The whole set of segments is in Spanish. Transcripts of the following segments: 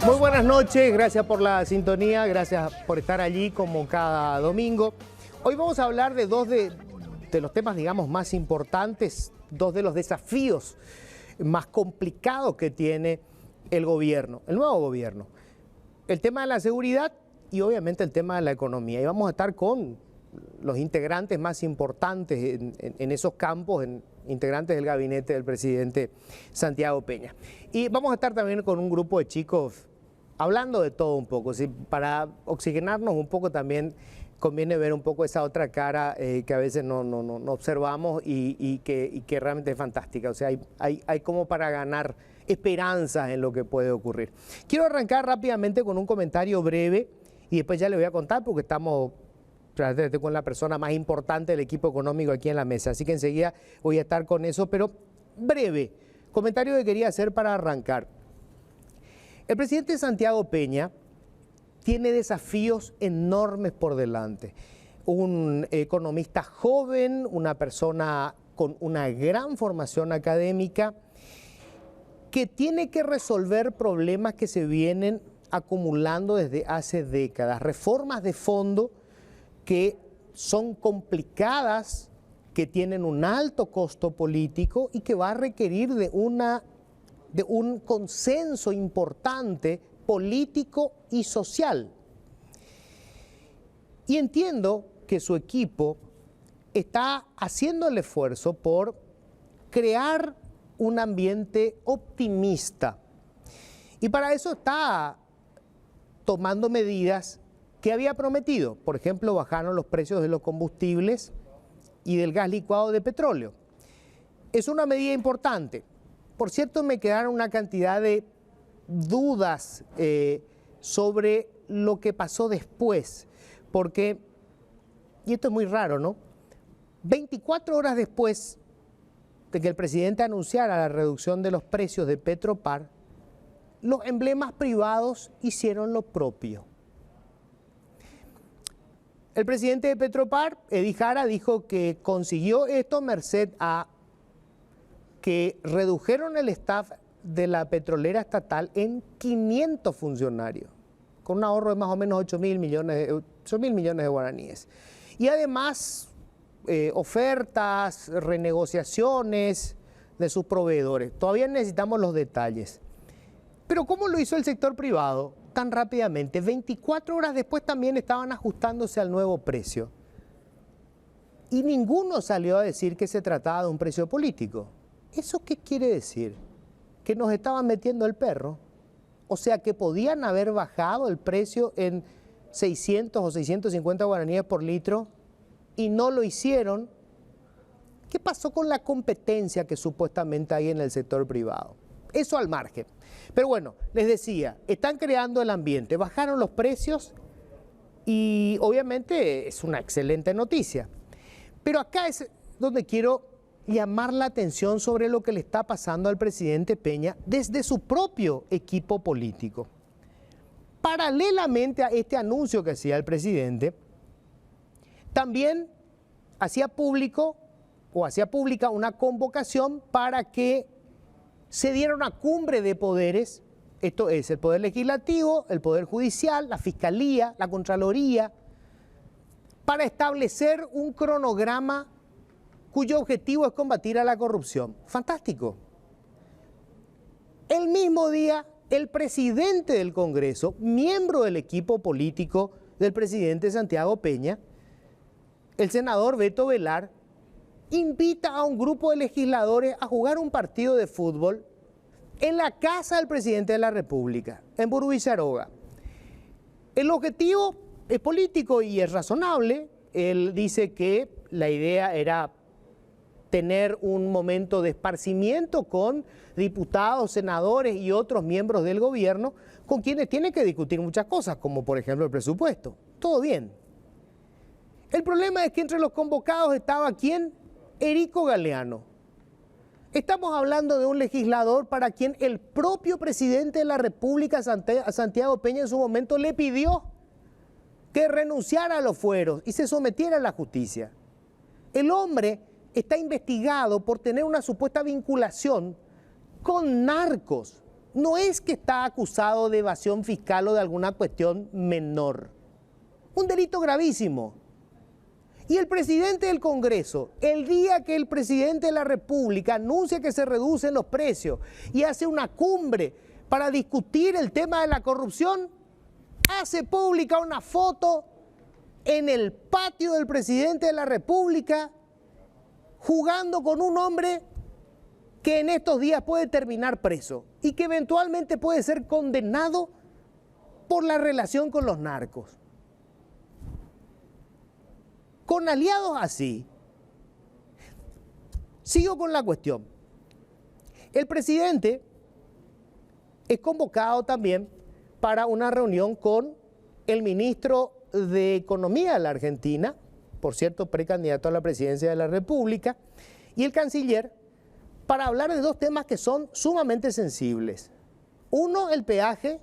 Muy buenas noches, gracias por la sintonía, gracias por estar allí como cada domingo. Hoy vamos a hablar de dos de los temas, digamos, más importantes, dos de los desafíos más complicados que tiene el gobierno, el nuevo gobierno. El tema de la seguridad y obviamente el tema de la economía. Y vamos a estar con los integrantes más importantes en esos campos, integrantes del gabinete del presidente Santiago Peña. Y vamos a estar también con un grupo de chicos hablando de todo un poco, ¿sí? Para oxigenarnos un poco también conviene ver un poco esa otra cara que a veces no observamos y que realmente es fantástica. O sea, hay como para ganar esperanzas en lo que puede ocurrir. Quiero arrancar rápidamente con un comentario breve y después ya le voy a contar porque estamos con la persona más importante del equipo económico aquí en la mesa. Así que enseguida voy a estar con eso, pero breve. Comentario que quería hacer para arrancar. El presidente Santiago Peña tiene desafíos enormes por delante. Un economista joven, una persona con una gran formación académica, que tiene que resolver problemas que se vienen acumulando desde hace décadas. Reformas de fondo que son complicadas, que tienen un alto costo político y que va a requerir de un consenso importante político y social. Y entiendo que su equipo está haciendo el esfuerzo por crear un ambiente optimista. Y para eso está tomando medidas que había prometido. Por ejemplo, bajaron los precios de los combustibles y del gas licuado de petróleo. Es una medida importante. Por cierto, me quedaron una cantidad de dudas sobre lo que pasó después, porque, y esto es muy raro, ¿no? 24 horas después de que el presidente anunciara la reducción de los precios de Petropar, los emblemas privados hicieron lo propio. El presidente de Petropar, Edy Jara, dijo que consiguió esto merced a que redujeron el staff de la petrolera estatal en 500 funcionarios, con un ahorro de más o menos 8.000 millones de guaraníes. Y además, ofertas, renegociaciones de sus proveedores. Todavía necesitamos los detalles. Pero ¿cómo lo hizo el sector privado tan rápidamente? 24 horas después también estaban ajustándose al nuevo precio. Y ninguno salió a decir que se trataba de un precio político. ¿Eso qué quiere decir? ¿Que nos estaban metiendo el perro? O sea, que podían haber bajado el precio en 600 o 650 guaraníes por litro y no lo hicieron. ¿Qué pasó con la competencia que supuestamente hay en el sector privado? Eso al margen. Pero bueno, les decía, están creando el ambiente, bajaron los precios y obviamente es una excelente noticia. Pero acá es donde quiero llamar la atención sobre lo que le está pasando al presidente Peña desde su propio equipo político. Paralelamente a este anuncio que hacía el presidente, también hacía pública una convocación para que se diera una cumbre de poderes, esto es el Poder Legislativo, el Poder Judicial, la Fiscalía, la Contraloría, para establecer un cronograma cuyo objetivo es combatir a la corrupción. Fantástico. El mismo día, el presidente del Congreso, miembro del equipo político del presidente Santiago Peña, el senador Beto Velar, invita a un grupo de legisladores a jugar un partido de fútbol en la casa del presidente de la República, en Burubí-Charoga. El objetivo es político y es razonable. Él dice que la idea era tener un momento de esparcimiento con diputados, senadores y otros miembros del gobierno con quienes tiene que discutir muchas cosas, como por ejemplo el presupuesto. Todo bien. El problema es que entre los convocados estaba ¿quién? Erico Galeano. Estamos hablando de un legislador para quien el propio presidente de la República, Santiago Peña, en su momento le pidió que renunciara a los fueros y se sometiera a la justicia. El hombre está investigado por tener una supuesta vinculación con narcos, no es que está acusado de evasión fiscal o de alguna cuestión menor. Un delito gravísimo. Y el presidente del Congreso, el día que el presidente de la República anuncia que se reducen los precios y hace una cumbre para discutir el tema de la corrupción, hace pública una foto en el patio del presidente de la República jugando con un hombre que en estos días puede terminar preso y que eventualmente puede ser condenado por la relación con los narcos. Con aliados así, sigo con la cuestión. El presidente es convocado también para una reunión con el ministro de Economía de la Argentina, por cierto, precandidato a la presidencia de la República, y el canciller, para hablar de dos temas que son sumamente sensibles. Uno, el peaje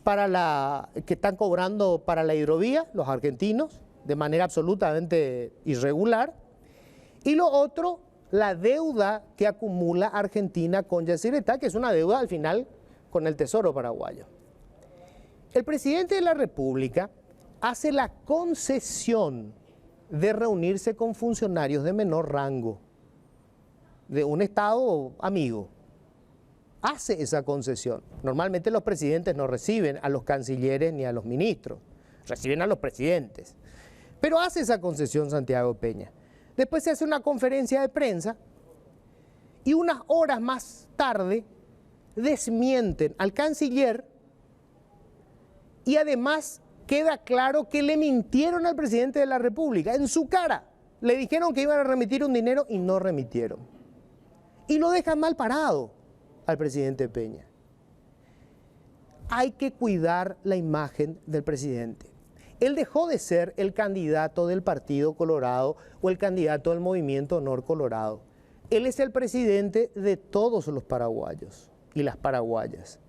que están cobrando para la hidrovía los argentinos, de manera absolutamente irregular, y lo otro, la deuda que acumula Argentina con Yacyretá, que es una deuda al final con el Tesoro paraguayo. El presidente de la República hace la concesión de reunirse con funcionarios de menor rango, de un Estado amigo. Hace esa concesión. Normalmente los presidentes no reciben a los cancilleres ni a los ministros, reciben a los presidentes. Pero hace esa concesión Santiago Peña. Después se hace una conferencia de prensa y unas horas más tarde desmienten al canciller y además queda claro que le mintieron al presidente de la República. En su cara le dijeron que iban a remitir un dinero y no remitieron. Y lo dejan mal parado al presidente Peña. Hay que cuidar la imagen del presidente. Él dejó de ser el candidato del Partido Colorado o el candidato del Movimiento Honor Colorado. Él es el presidente de todos los paraguayos y las paraguayas.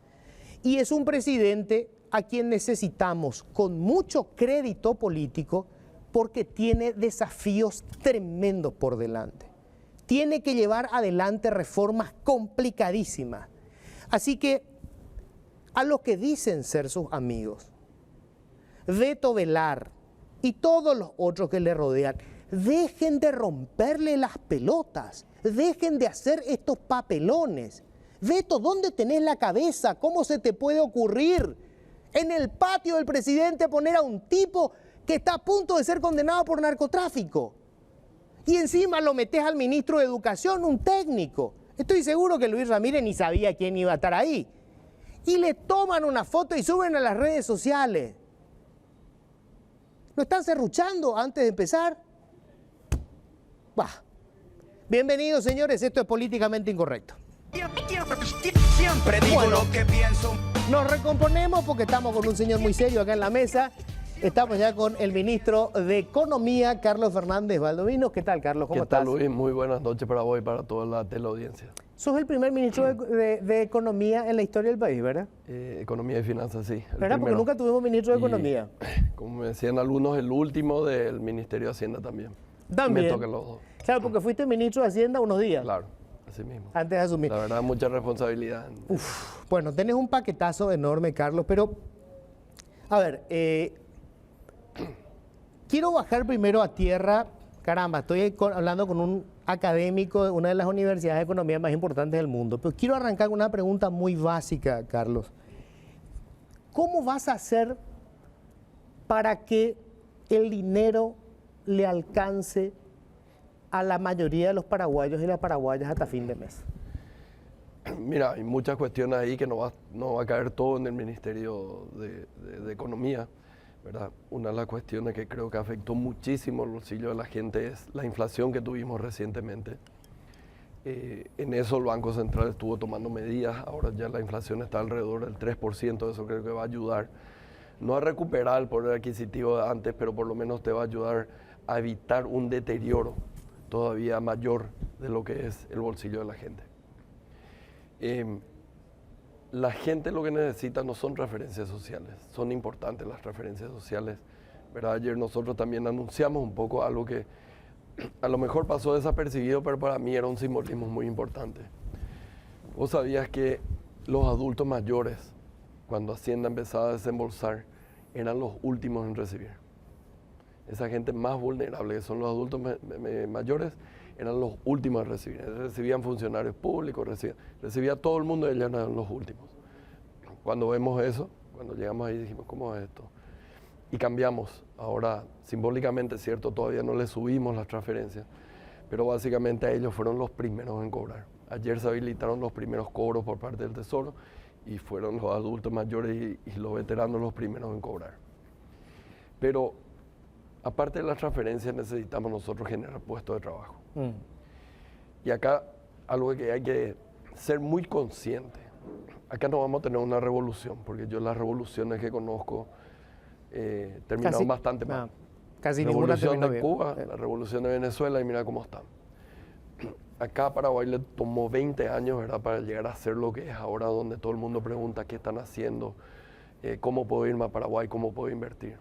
Y es un presidente a quien necesitamos con mucho crédito político porque tiene desafíos tremendos por delante. Tiene que llevar adelante reformas complicadísimas. Así que a los que dicen ser sus amigos, Beto Velar y todos los otros que le rodean, dejen de romperle las pelotas, dejen de hacer estos papelones. Beto, ¿dónde tenés la cabeza? ¿Cómo se te puede ocurrir en el patio del presidente poner a un tipo que está a punto de ser condenado por narcotráfico? Y encima lo metés al ministro de Educación, un técnico. Estoy seguro que Luis Ramírez ni sabía quién iba a estar ahí. Y le toman una foto y suben a las redes sociales. ¿Lo están serruchando antes de empezar? Bah. Bienvenidos, señores, esto es Políticamente Incorrecto. Siempre digo lo que pienso. Nos recomponemos porque estamos con un señor muy serio acá en la mesa. Estamos ya con el ministro de Economía, Carlos Fernández Valdovinos. ¿Qué tal, Carlos? ¿Cómo estás? ¿Qué tal, Luis? Muy buenas noches para vos y para toda la teleaudiencia. Sos el primer ministro de Economía en la historia del país, ¿verdad? Economía y finanzas, sí. ¿Verdad? Porque nunca tuvimos ministro de Economía. Como me decían algunos, el último del Ministerio de Hacienda también. También. Me tocan los dos. Claro, porque fuiste ministro de Hacienda unos días. Claro, así mismo. Antes de asumir. La verdad, mucha responsabilidad. Bueno, tenés un paquetazo enorme, Carlos, pero a ver, quiero bajar primero a tierra. Caramba, estoy hablando con un académico de una de las universidades de economía más importantes del mundo, pero quiero arrancar con una pregunta muy básica, Carlos. ¿Cómo vas a hacer para que el dinero le alcance a la mayoría de los paraguayos y las paraguayas hasta fin de mes? Mira, hay muchas cuestiones ahí que no va a caer todo en el Ministerio de Economía, ¿verdad? Una de las cuestiones que creo que afectó muchísimo el bolsillo de la gente es la inflación que tuvimos recientemente. En eso el Banco Central estuvo tomando medidas, ahora ya la inflación está alrededor del 3%, eso creo que va a ayudar, no a recuperar el poder adquisitivo de antes, pero por lo menos te va a ayudar a evitar un deterioro todavía mayor de lo que es el bolsillo de la gente. La gente lo que necesita no son referencias sociales, son importantes las referencias sociales, ¿verdad? Ayer nosotros también anunciamos un poco algo que a lo mejor pasó desapercibido, pero para mí era un simbolismo muy importante. Vos sabías que los adultos mayores, cuando Hacienda empezaba a desembolsar, eran los últimos en recibir. Esa gente más vulnerable, que son los adultos mayores, eran los últimos en recibir. Recibían funcionarios públicos, recibía todo el mundo, ellos eran los últimos. Cuando vemos eso, cuando llegamos ahí dijimos, ¿cómo es esto? Y cambiamos. Ahora, simbólicamente, cierto, todavía no les subimos las transferencias, pero básicamente a ellos fueron los primeros en cobrar. Ayer se habilitaron los primeros cobros por parte del Tesoro y fueron los adultos mayores y los veteranos los primeros en cobrar. Pero aparte de las transferencias necesitamos nosotros generar puestos de trabajo. Y acá algo que hay que ser muy consciente. Acá no vamos a tener una revolución, porque yo las revoluciones que conozco terminaron bastante mal. Casi la ninguna revolución terminó de bien. Cuba, la revolución de Venezuela y mira cómo están. Acá a Paraguay le tomó 20 años, ¿verdad?, para llegar a ser lo que es ahora, donde todo el mundo pregunta qué están haciendo, cómo puedo irme a Paraguay, cómo puedo invertir.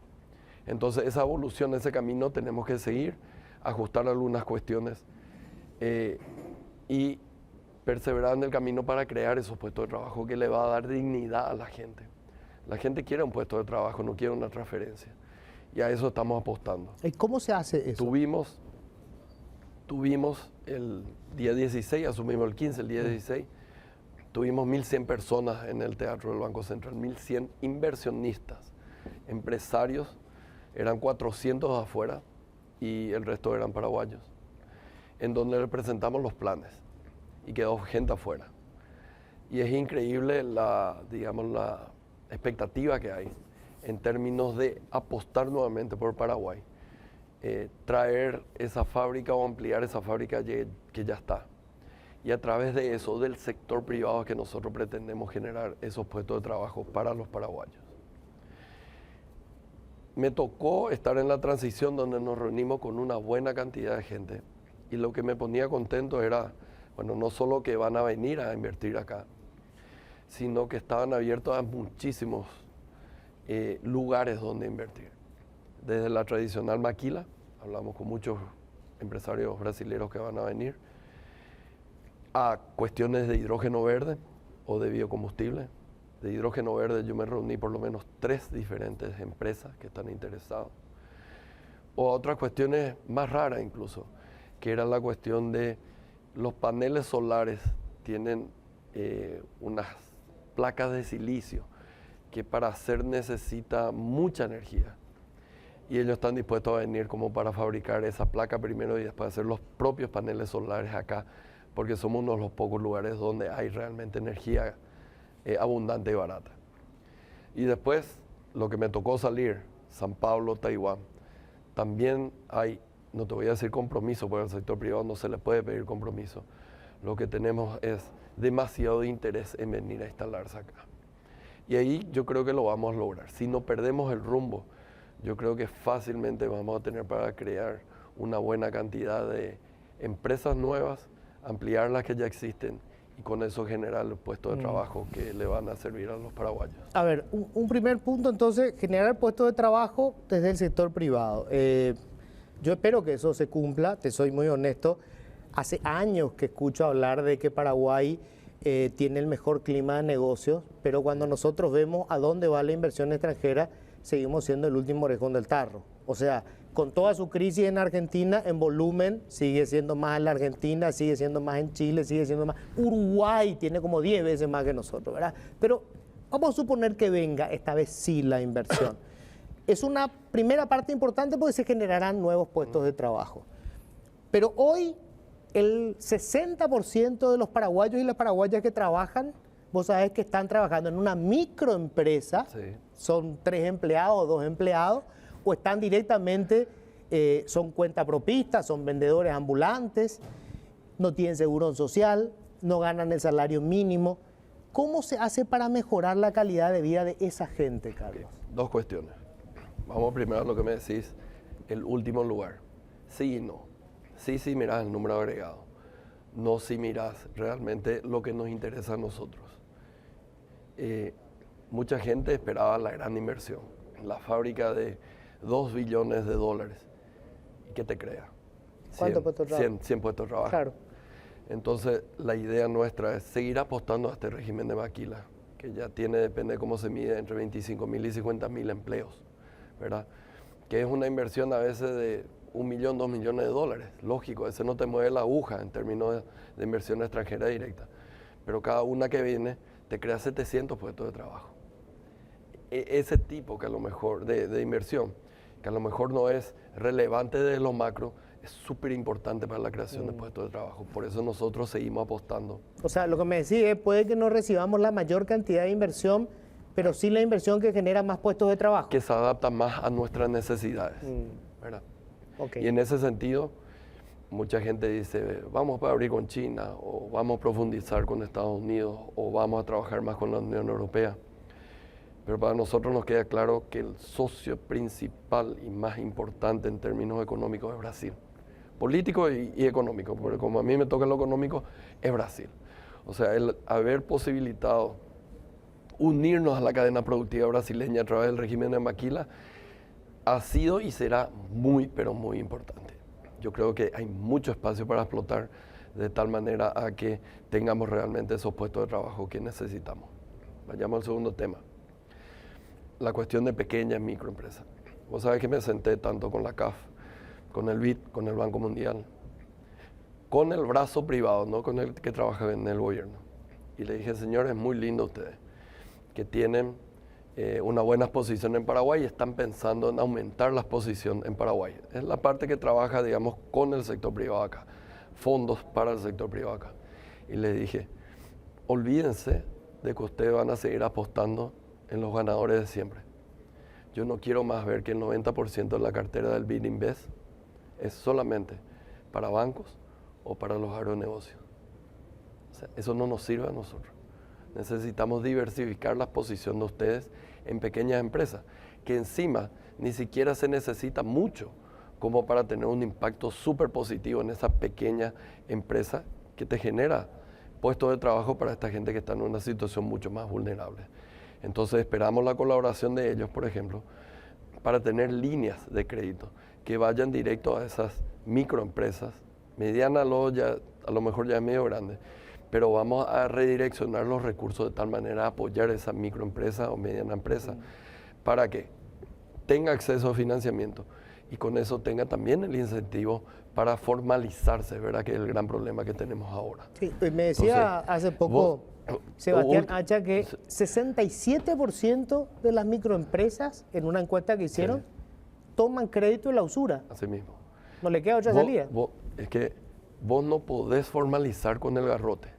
Entonces esa evolución, ese camino tenemos que seguir, ajustar algunas cuestiones y perseverar en el camino para crear esos puestos de trabajo que le va a dar dignidad a la gente. La gente quiere un puesto de trabajo, no quiere una transferencia. Y a eso estamos apostando. ¿Y cómo se hace eso? Tuvimos el día 16, asumimos el 15, el día 16, tuvimos 1.100 personas en el Teatro del Banco Central, 1.100 inversionistas, empresarios, eran 400 afuera y el resto eran paraguayos, en donde le presentamos los planes y quedó gente afuera. Y es increíble la expectativa que hay en términos de apostar nuevamente por Paraguay. Traer esa fábrica o ampliar esa fábrica que ya está. Y a través de eso, del sector privado, que nosotros pretendemos generar esos puestos de trabajo para los paraguayos. Me tocó estar en la transición donde nos reunimos con una buena cantidad de gente. Y lo que me ponía contento era, bueno, no solo que van a venir a invertir acá, sino que estaban abiertos a muchísimos lugares donde invertir. Desde la tradicional maquila, hablamos con muchos empresarios brasileños que van a venir, a cuestiones de hidrógeno verde o de biocombustible. De hidrógeno verde yo me reuní por lo menos 3 diferentes empresas que están interesadas. O a otras cuestiones más raras incluso, que era la cuestión de los paneles solares tienen unas placas de silicio que para hacer necesita mucha energía. Y ellos están dispuestos a venir como para fabricar esa placa primero y después hacer los propios paneles solares acá, porque somos uno de los pocos lugares donde hay realmente energía abundante y barata. Y después, lo que me tocó salir, San Pablo, Taiwán, también hay, no te voy a decir compromiso, porque al sector privado no se le puede pedir compromiso. Lo que tenemos es demasiado interés en venir a instalarse acá. Y ahí yo creo que lo vamos a lograr. Si no perdemos el rumbo, yo creo que fácilmente vamos a tener para crear una buena cantidad de empresas nuevas, ampliar las que ya existen y con eso generar los puestos de trabajo que le van a servir a los paraguayos. A ver, un primer punto entonces, generar puestos de trabajo desde el sector privado. Yo espero que eso se cumpla, te soy muy honesto. Hace años que escucho hablar de que Paraguay tiene el mejor clima de negocios, pero cuando nosotros vemos a dónde va la inversión extranjera, seguimos siendo el último orejón del tarro. O sea, con toda su crisis en Argentina, en volumen, sigue siendo más en la Argentina, sigue siendo más en Chile, sigue siendo más. Uruguay tiene como 10 veces más que nosotros, ¿verdad? Pero vamos a suponer que venga esta vez sí la inversión. Es una primera parte importante porque se generarán nuevos puestos de trabajo. Pero hoy el 60% de los paraguayos y las paraguayas que trabajan, vos sabés que están trabajando en una microempresa, sí. Son 3 empleados, 2 empleados, o están directamente, son cuentapropistas, son vendedores ambulantes, no tienen seguro social, no ganan el salario mínimo. ¿Cómo se hace para mejorar la calidad de vida de esa gente, Carlos? Okay. 2 cuestiones. Vamos primero a lo que me decís, el último lugar. Sí y no. Sí, mirás el número agregado. No si mirás realmente lo que nos interesa a nosotros. Mucha gente esperaba la gran inversión, la fábrica de $2 billones. ¿Y qué te crea? ¿Cuántos puestos de trabajo? 100 puestos de trabajo. Claro. Entonces, la idea nuestra es seguir apostando a este régimen de maquila, que ya tiene, depende de cómo se mide, entre 25.000 y 50.000 empleos, ¿verdad? Que es una inversión a veces de 1 millón, 2 millones de dólares. Lógico, ese no te mueve la aguja en términos de inversión extranjera directa. Pero cada una que viene te crea 700 puestos de trabajo. Ese tipo que a lo mejor de inversión, que a lo mejor no es relevante de lo macro, es súper importante para la creación de puestos de trabajo. Por eso nosotros seguimos apostando. O sea, lo que me decís es, puede que no recibamos la mayor cantidad de inversión, pero sí la inversión que genera más puestos de trabajo. Que se adapta más a nuestras necesidades, ¿verdad? Okay. Y en ese sentido, mucha gente dice, vamos para abrir con China, o vamos a profundizar con Estados Unidos, o vamos a trabajar más con la Unión Europea. Pero para nosotros nos queda claro que el socio principal y más importante en términos económicos es Brasil. Político y económico, porque como a mí me toca lo económico, es Brasil. O sea, el haber posibilitado unirnos a la cadena productiva brasileña a través del régimen de maquila ha sido y será muy, pero muy importante. Yo creo que hay mucho espacio para explotar de tal manera a que tengamos realmente esos puestos de trabajo que necesitamos. Vayamos al segundo tema. La cuestión de pequeñas microempresas. Vos sabés que me senté tanto con la CAF, con el BID, con el Banco Mundial, con el brazo privado, no con el que trabaja en el gobierno. Y le dije, señores, es muy lindo ustedes, que tienen una buena exposición en Paraguay y están pensando en aumentar la exposición en Paraguay. Es la parte que trabaja, digamos, con el sector privado acá, fondos para el sector privado acá. Y le dije, olvídense de que ustedes van a seguir apostando en los ganadores de siempre. Yo no quiero más ver que el 90% de la cartera del BID Invest es solamente para bancos o para los agronegocios. O sea, eso no nos sirve a nosotros. Necesitamos diversificar la exposición de ustedes en pequeñas empresas, que encima ni siquiera se necesita mucho como para tener un impacto súper positivo en esa pequeña empresa que te genera puestos de trabajo para esta gente que está en una situación mucho más vulnerable. Entonces esperamos la colaboración de ellos, por ejemplo, para tener líneas de crédito que vayan directo a esas microempresas, medianas a lo mejor ya es medio grande, pero vamos a redireccionar los recursos de tal manera a apoyar esa microempresa o mediana empresa para que tenga acceso a financiamiento y con eso tenga también el incentivo para formalizarse, ¿verdad? Que es el gran problema que tenemos ahora. Sí, me decía hace poco Sebastián Hacha que 67% de las microempresas, en una encuesta que hicieron, toman crédito de la usura. Así mismo. No le queda otra salida. Es que vos no podés formalizar con el garrote.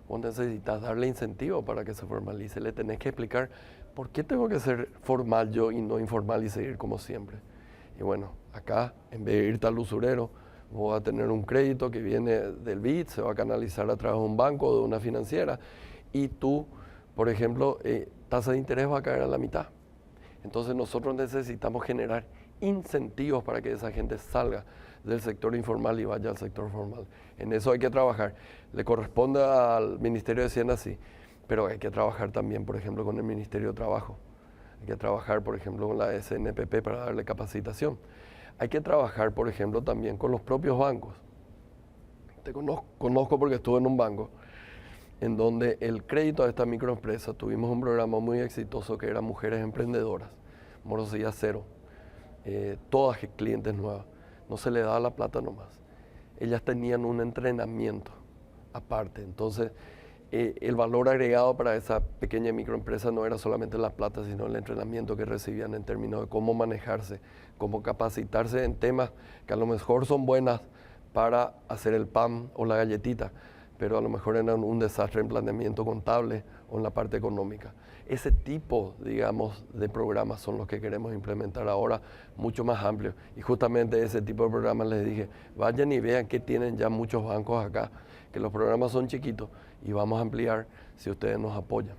Vos necesitas darle incentivo para que se formalice. Le tenés que explicar por qué tengo que ser formal yo y no informal y seguir como siempre. Y bueno, acá, en vez de irte al usurero, vos vas a tener un crédito que viene del BID, se va a canalizar a través de un banco o de una financiera y tú, por ejemplo, tasa de interés va a caer a la mitad. Entonces nosotros necesitamos generar incentivos para que esa gente salga del sector informal y vaya al sector formal. En eso hay que trabajar. Le corresponde al Ministerio de Hacienda, sí, pero hay que trabajar también, por ejemplo, con el Ministerio de Trabajo. Hay que trabajar, por ejemplo, con la SNPP para darle capacitación. Hay que trabajar, por ejemplo, también con los propios bancos. Te conozco porque estuve en un banco en donde el crédito a esta microempresa, tuvimos un programa muy exitoso que era Mujeres Emprendedoras, morosidad cero, todas clientes nuevas. No se le daba la plata nomás. Ellas tenían un entrenamiento aparte. Entonces, el valor agregado para esa pequeña microempresa no era solamente la plata, sino el entrenamiento que recibían en términos de cómo manejarse, cómo capacitarse en temas que a lo mejor son buenas para hacer el pan o la galletita, pero a lo mejor eran un desastre en planeamiento contable o en la parte económica. Ese tipo, digamos, de programas son los que queremos implementar ahora, mucho más amplios. Y justamente ese tipo de programas les dije, vayan y vean que tienen ya muchos bancos acá, que los programas son chiquitos y vamos a ampliar si ustedes nos apoyan.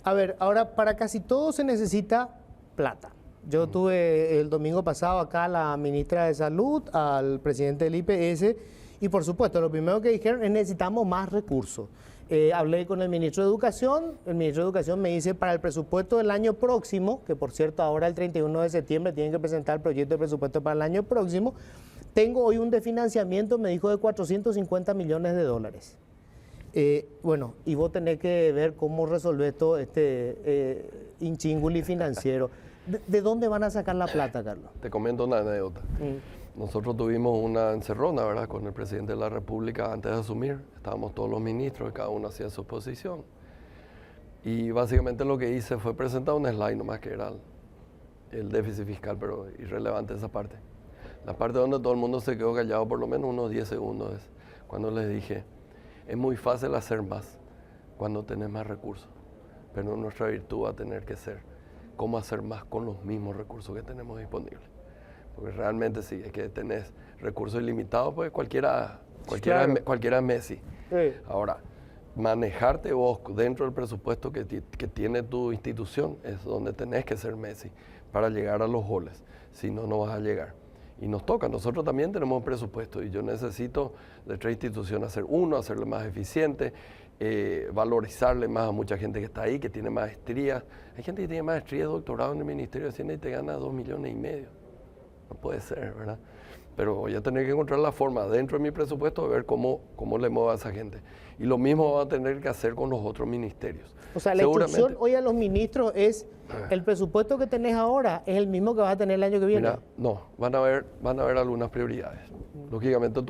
A ver, ahora para casi todo se necesita plata. Yo tuve el domingo pasado acá a la ministra de Salud, al presidente del IPS, y por supuesto, lo primero que dijeron es necesitamos más recursos. Hablé con el ministro de Educación me dice para el presupuesto del año próximo, que por cierto ahora el 31 de septiembre tienen que presentar el proyecto de presupuesto para el año próximo, tengo hoy un desfinanciamiento, me dijo, de 450 millones de dólares. Bueno, y vos tenés que ver cómo resolver todo este inchinguli financiero. ¿De dónde van a sacar la plata, Carlos? Te comento una anécdota. Nosotros tuvimos una encerrona, ¿verdad?, con el presidente de la República antes de asumir. Estábamos todos los ministros, cada uno hacía su posición. Y básicamente lo que hice fue presentar un slide nomás, que era el déficit fiscal, pero irrelevante esa parte. La parte donde todo el mundo se quedó callado por lo menos unos 10 segundos es cuando les dije, es muy fácil hacer más cuando tenés más recursos, pero nuestra virtud va a tener que ser cómo hacer más con los mismos recursos que tenemos disponibles. Porque realmente sí, es que tenés recursos ilimitados, pues cualquiera es Messi. Sí. Ahora, manejarte vos dentro del presupuesto que tiene tu institución es donde tenés que ser Messi para llegar a los goles, si no, no vas a llegar. Y nos toca, nosotros también tenemos un presupuesto y yo necesito de otra institución hacer uno, hacerlo más eficiente, valorizarle más a mucha gente que está ahí, que tiene maestrías. Hay gente que tiene maestría, doctorado en el Ministerio de Hacienda y te gana 2,5 millones. No puede ser, ¿verdad? Pero voy a tener que encontrar la forma dentro de mi presupuesto de ver cómo le muevo a esa gente. Y lo mismo va a tener que hacer con los otros ministerios. O sea, la instrucción hoy a los ministros es, el presupuesto que tenés ahora es el mismo que vas a tener el año que viene. Mira, no, van a haber algunas prioridades. Lógicamente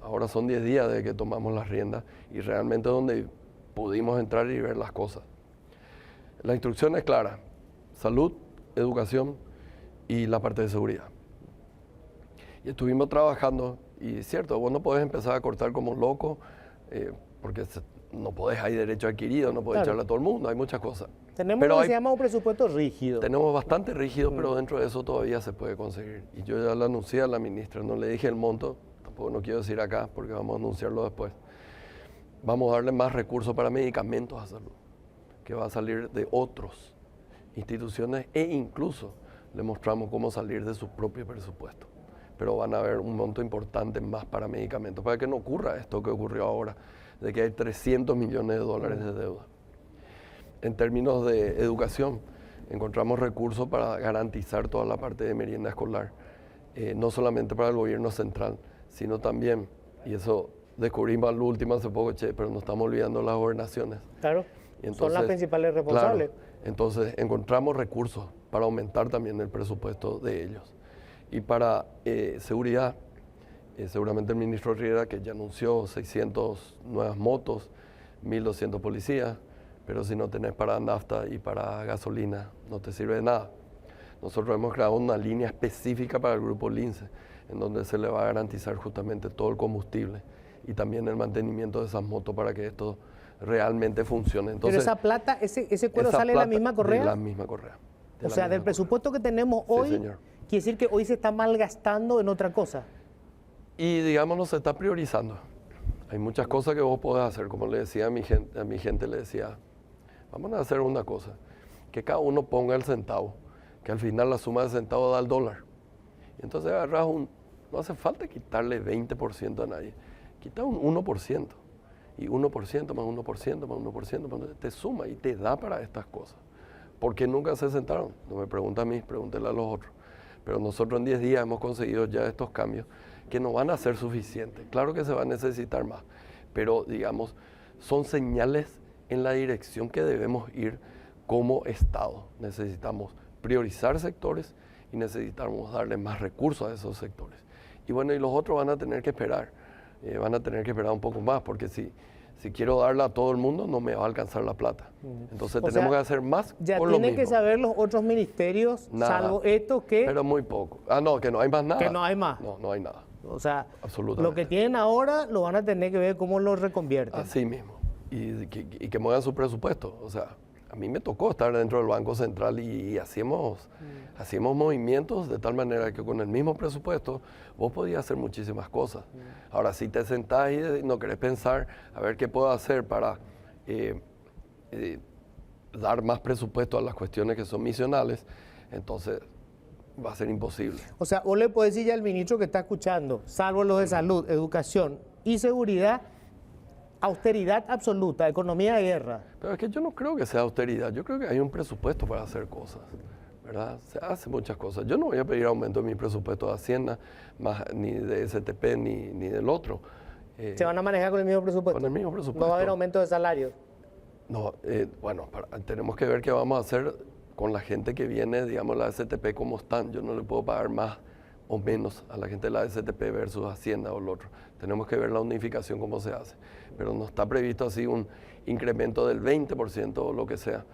ahora son 10 días desde que tomamos las riendas y realmente donde pudimos entrar y ver las cosas. La instrucción es clara, salud, educación y la parte de seguridad. Y estuvimos trabajando, y es cierto, vos no podés empezar a cortar como un loco, porque no podés, hay derecho adquirido, no podés echarle a todo el mundo, hay muchas cosas. Tenemos lo que se llama un presupuesto rígido. Tenemos bastante rígido, pero dentro de eso todavía se puede conseguir. Y yo ya lo anuncié a la ministra, no le dije el monto, tampoco no quiero decir acá, porque vamos a anunciarlo después. Vamos a darle más recursos para medicamentos a salud, que va a salir de otras instituciones e incluso le mostramos cómo salir de su propio presupuesto. Pero van a haber un monto importante más para medicamentos, para que no ocurra esto que ocurrió ahora, de que hay 300 millones de dólares de deuda. En términos de educación, encontramos recursos para garantizar toda la parte de merienda escolar, no solamente para el gobierno central, sino también, y eso descubrimos al último hace poco, pero nos estamos olvidando de las gobernaciones. Claro, entonces, son las principales responsables. Claro, entonces encontramos recursos para aumentar también el presupuesto de ellos. Y para seguridad, seguramente el ministro Riera, que ya anunció 600 nuevas motos, 1.200 policías, pero si no tenés para nafta y para gasolina, no te sirve de nada. Nosotros hemos creado una línea específica para el grupo Lince, en donde se le va a garantizar justamente todo el combustible y también el mantenimiento de esas motos para que esto realmente funcione. Entonces, pero esa plata, ese cuero sale de la misma correa. De la misma correa. O sea, del presupuesto que tenemos hoy, sí, señor, quiere decir que hoy se está malgastando en otra cosa. Y digamos, no se está priorizando. Hay muchas cosas que vos podés hacer, como le decía a mi gente le decía, vamos a hacer una cosa, que cada uno ponga el centavo, que al final la suma de centavos da el dólar. Y entonces agarras no hace falta quitarle 20% a nadie, quita un 1%, y 1% más 1% más 1%, te suma y te da para estas cosas. ¿Por qué nunca se sentaron? No me pregunta a mí, pregúntele a los otros. Pero nosotros en 10 días hemos conseguido ya estos cambios que no van a ser suficientes. Claro que se va a necesitar más, pero digamos, son señales en la dirección que debemos ir como Estado. Necesitamos priorizar sectores y necesitamos darle más recursos a esos sectores. Y bueno, y los otros van a tener que esperar un poco más, porque si quiero darle a todo el mundo, no me va a alcanzar la plata. Entonces tenemos que hacer más ya por lo mismo. Ya tienen que saber los otros ministerios, nada, salvo esto que... Pero muy poco. No, que no hay más nada. Que no hay más. No hay nada. O sea, absolutamente, lo que tienen ahora lo van a tener que ver cómo lo reconvierten. Así mismo. Y que muevan su presupuesto. O sea, a mí me tocó estar dentro del Banco Central y hacíamos movimientos de tal manera que con el mismo presupuesto vos podías hacer muchísimas cosas. Ahora, si te sentás y no querés pensar a ver qué puedo hacer para dar más presupuesto a las cuestiones que son misionales, entonces va a ser imposible. O sea, vos le podés decir ya al ministro que está escuchando, salvo los de salud, educación y seguridad, austeridad absoluta, economía de guerra. Pero es que yo no creo que sea austeridad, yo creo que hay un presupuesto para hacer cosas. ¿verdad? Se hace muchas cosas. Yo no voy a pedir aumento de mi presupuesto de Hacienda, más, ni de STP, ni del otro. ¿Se van a manejar con el mismo presupuesto? Con el mismo presupuesto. ¿No va a haber aumento de salario? No, bueno, tenemos que ver qué vamos a hacer con la gente que viene, digamos, la STP como están. Yo no le puedo pagar más o menos a la gente de la STP versus Hacienda o lo otro. Tenemos que ver la unificación cómo se hace. Pero no está previsto así un incremento del 20% o lo que sea,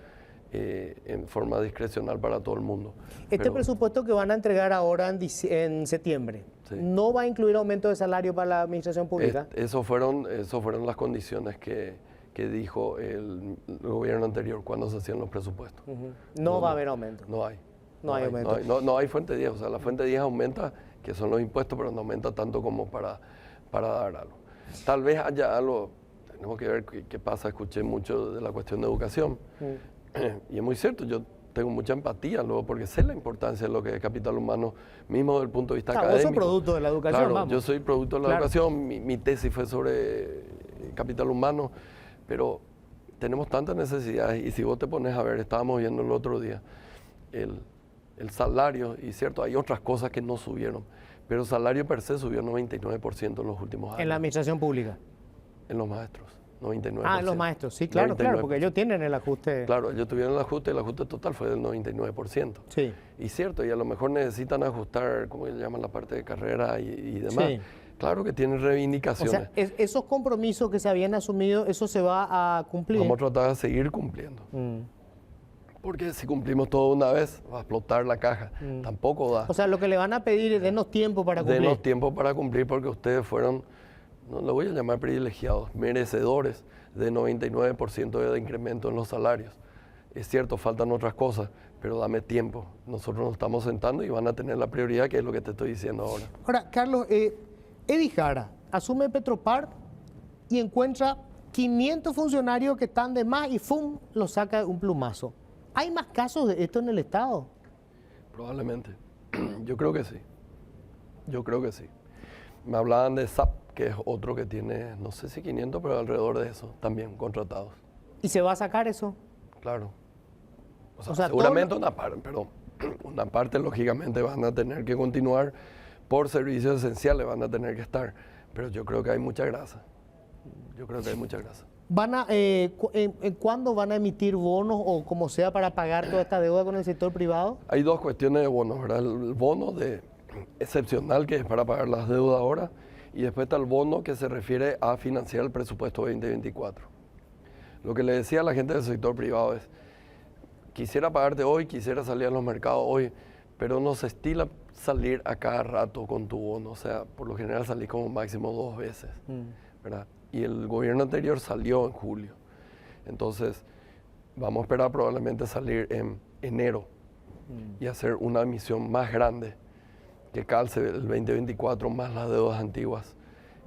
en forma discrecional para todo el mundo. Este presupuesto que van a entregar ahora en septiembre, sí, ¿no va a incluir aumento de salario para la administración pública? Eso fueron las condiciones que dijo el gobierno anterior cuando se hacían los presupuestos. No va a haber aumento. No hay. No hay aumento. No hay fuente 10, o sea, la fuente 10 aumenta, que son los impuestos, pero no aumenta tanto como para dar algo. Tal vez haya algo, tenemos que ver qué pasa. Escuché mucho de la cuestión de educación, y es muy cierto, yo tengo mucha empatía luego porque sé la importancia de lo que es capital humano, mismo desde el punto de vista académico. Vos sos producto de la educación, claro, vamos. Yo soy producto de la educación, mi tesis fue sobre capital humano, pero tenemos tantas necesidades y si vos te pones a ver, estábamos viendo el otro día, el salario, y cierto, hay otras cosas que no subieron, pero el salario per se subió 99% en los últimos años. ¿En la administración pública? En los maestros, 99%. Ah, en los maestros, sí, claro, 99%. Claro, porque ellos tienen el ajuste. Claro, ellos tuvieron el ajuste total fue del 99%. Sí. Y cierto, y a lo mejor necesitan ajustar, como le llaman, la parte de carrera y demás. Sí. Claro que tienen reivindicaciones. O sea, esos compromisos que se habían asumido, ¿eso se va a cumplir? Vamos a tratar de seguir cumpliendo. Porque si cumplimos todo una vez, va a explotar la caja. Tampoco da. O sea, lo que le van a pedir es denos tiempo para cumplir. Denos tiempo para cumplir porque ustedes fueron, no lo voy a llamar privilegiados, merecedores de 99% de incremento en los salarios. Es cierto, faltan otras cosas, pero dame tiempo. Nosotros nos estamos sentando y van a tener la prioridad, que es lo que te estoy diciendo ahora. Ahora, Carlos, Edi Jara asume Petropar y encuentra 500 funcionarios que están de más y ¡fum!, los saca de un plumazo. ¿Hay más casos de esto en el Estado? Probablemente. Yo creo que sí. Yo creo que sí. Me hablaban de SAP, que es otro que tiene, no sé si 500, pero alrededor de eso, también contratados. ¿Y se va a sacar eso? Claro. O sea seguramente una parte, lógicamente, van a tener que continuar por servicios esenciales, van a tener que estar. Pero yo creo que hay mucha grasa. Yo creo que hay mucha grasa. ¿Cuándo van a emitir bonos o como sea para pagar toda esta deuda con el sector privado? Hay dos cuestiones de bonos, ¿verdad? El bono excepcional, que es para pagar las deudas ahora, y después está el bono que se refiere a financiar el presupuesto 2024. Lo que le decía a la gente del sector privado es, quisiera pagarte hoy, quisiera salir a los mercados hoy, pero no se estila salir a cada rato con tu bono. O sea, por lo general salís como máximo 2 veces, ¿verdad? Y el gobierno anterior salió en julio. Entonces, vamos a esperar probablemente salir en enero y hacer una emisión más grande que calce el 2024 más las deudas antiguas.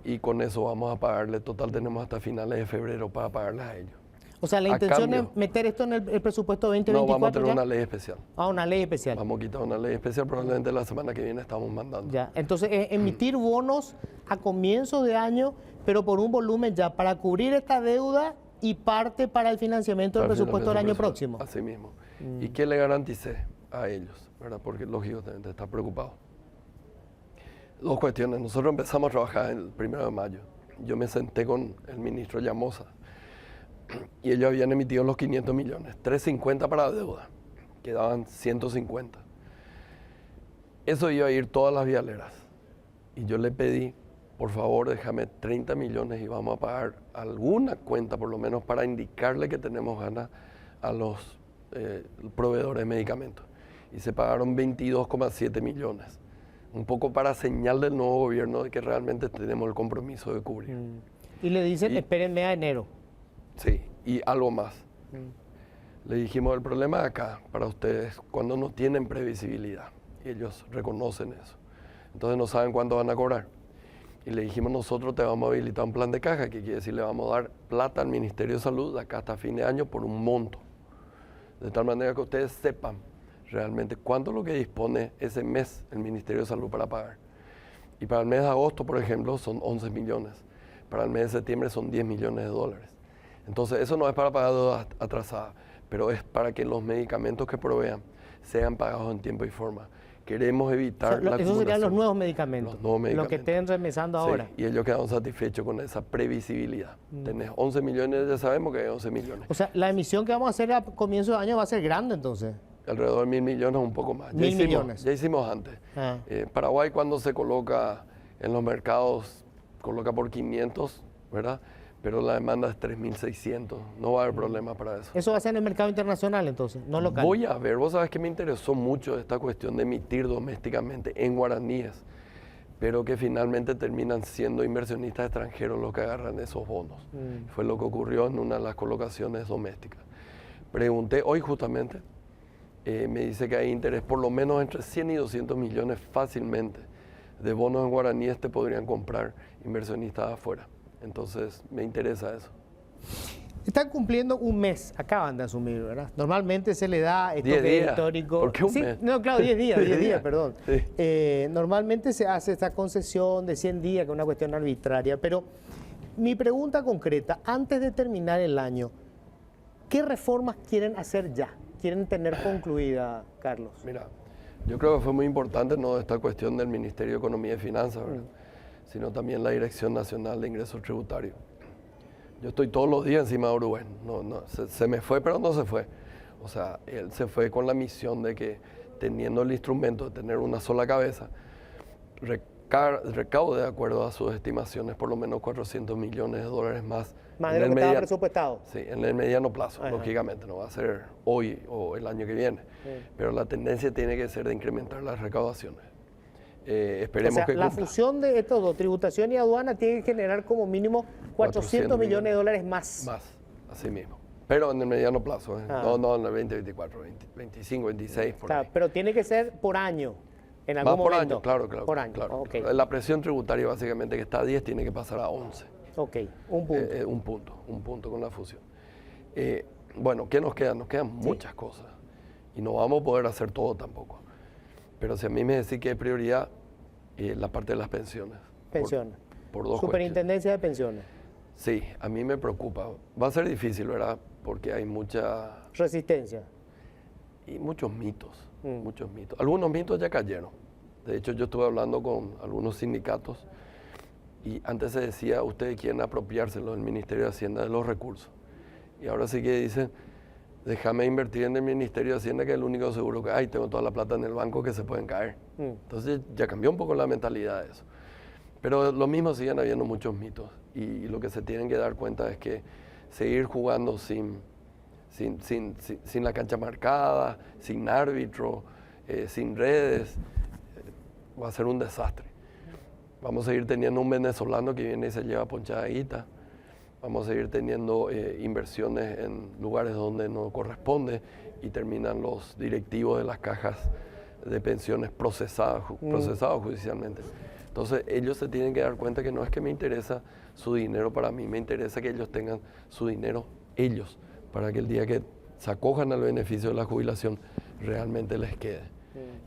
Y con eso vamos a pagarle, total tenemos hasta finales de febrero para pagarles a ellos. O sea, la intención es meter esto en el presupuesto 2024. No, vamos a tener una ley especial. Ah, una ley especial. Vamos a quitar una ley especial, probablemente la semana que viene estamos mandando. Ya, entonces emitir bonos a comienzos de año, pero por un volumen ya para cubrir esta deuda y parte para el financiamiento del presupuesto del año próximo. Así mismo. ¿Y qué le garanticé a ellos? ¿Verdad? Porque lógicamente está preocupado. Dos cuestiones. Nosotros empezamos a trabajar el 1 de mayo. Yo me senté con el ministro Llamosa y ellos habían emitido los 500 millones, 350 para deuda, quedaban 150. Eso iba a ir todas las vialeras. Y yo le pedí, por favor, déjame 30 millones y vamos a pagar alguna cuenta, por lo menos, para indicarle que tenemos ganas a los proveedores de medicamentos. Y se pagaron 22,7 millones. Un poco para señal del nuevo gobierno de que realmente tenemos el compromiso de cubrir. Y le dicen, espérenme a enero. Sí, y algo más. Le dijimos, el problema de acá, para ustedes, cuando no tienen previsibilidad, y ellos reconocen eso. Entonces no saben cuánto van a cobrar. Y le dijimos, nosotros te vamos a habilitar un plan de caja, que quiere decir, le vamos a dar plata al Ministerio de Salud de acá hasta fin de año por un monto. De tal manera que ustedes sepan realmente cuánto es lo que dispone ese mes el Ministerio de Salud para pagar. Y para el mes de agosto, por ejemplo, son 11 millones. Para el mes de septiembre son 10 millones de dólares. Entonces, eso no es para pagar deudas atrasadas, pero es para que los medicamentos que provean sean pagados en tiempo y forma. Queremos evitar la esos serían los acumulación. nuevos medicamentos. Los nuevos medicamentos. Lo que estén remesando Sí, ahora. y ellos quedaron satisfechos con esa previsibilidad. Tenés 11 millones, ya sabemos que hay 11 millones. O sea, la emisión que vamos a hacer a comienzo de año va a ser grande entonces. Alrededor de 1.000 millones, un poco más. 1.000 millones. Ya hicimos antes. Ah. Paraguay, cuando se coloca en los mercados, coloca por 500, ¿verdad? Pero la demanda es 3.600. No va a haber problema para eso. Eso va a ser en el mercado internacional entonces, no local. Voy a ver, vos sabés que me interesó mucho esta cuestión de emitir domésticamente en guaraníes, pero que finalmente terminan siendo inversionistas extranjeros los que agarran esos bonos. Fue lo que ocurrió en una de las colocaciones domésticas. Pregunté hoy justamente, me dice que hay interés por lo menos entre 100 y 200 millones fácilmente de bonos en guaraníes te podrían comprar inversionistas afuera. Entonces me interesa eso. Están cumpliendo un mes, acaban de asumir, ¿verdad? Normalmente se le da esto 10 que es días. histórico. ¿Por qué un Sí, mes? no, claro, 10 días, 10 días, días. perdón. Sí. Normalmente se hace esta concesión de 100 días, que es una cuestión arbitraria, pero mi pregunta concreta, antes de terminar el año, ¿qué reformas quieren hacer ya? ¿Quieren tener concluida, Carlos? Mira, yo creo que fue muy importante no esta cuestión del Ministerio de Economía y Finanzas, ¿verdad? Sino también la Dirección Nacional de Ingresos Tributarios. Yo estoy todos los días encima de Uruguay. Se me fue, pero no se fue. O sea, él se fue con la misión de que, teniendo el instrumento de tener una sola cabeza, recaude, de acuerdo a sus estimaciones, por lo menos 400 millones de dólares más. Más de lo que estaba presupuestado. Sí, en el mediano plazo, Ajá. lógicamente. No va a ser hoy o el año que viene. Pero la tendencia tiene que ser de incrementar las recaudaciones. Esperemos O sea, que la cumpla. fusión de estos dos, tributación y aduana, tiene que generar como mínimo 400 millones de dólares más. Más, así mismo. Pero en el mediano plazo, ¿eh? Ah. No en el 2024, 25, 26, por O sea, ahí. pero tiene que ser por año, en algún Más por momento. año, claro. Por año, claro. ok. La presión tributaria básicamente que está a 10 tiene que pasar a 11. Ok, un punto. Con la fusión. Bueno, ¿qué nos queda? Nos quedan muchas cosas y no vamos a poder hacer todo tampoco. Pero si a mí me decís que es prioridad, la parte de las pensiones. Pensiones. Por dos Superintendencia de pensiones. Sí, a mí me preocupa. Va a ser difícil, ¿verdad? Porque hay mucha... Resistencia. Y muchos mitos, muchos mitos. Algunos mitos ya cayeron. De hecho, yo estuve hablando con algunos sindicatos y antes se decía, ustedes quieren apropiárselo del Ministerio de Hacienda de los recursos. Y ahora sí que dicen, déjame invertir en el Ministerio de Hacienda, que es el único seguro que hay, tengo toda la plata en el banco que se pueden caer. Entonces ya cambió un poco la mentalidad de eso. Pero lo mismo siguen habiendo muchos mitos y lo que se tienen que dar cuenta es que seguir jugando sin la cancha marcada, sin árbitro, sin redes, va a ser un desastre. Vamos a seguir teniendo un venezolano que viene y se lleva ponchadita. Vamos a seguir teniendo inversiones en lugares donde no corresponde y terminan los directivos de las cajas de pensiones procesados judicialmente. Entonces ellos se tienen que dar cuenta que no es que me interesa su dinero para mí, me interesa que ellos tengan su dinero ellos, para que el día que se acojan al beneficio de la jubilación realmente les quede.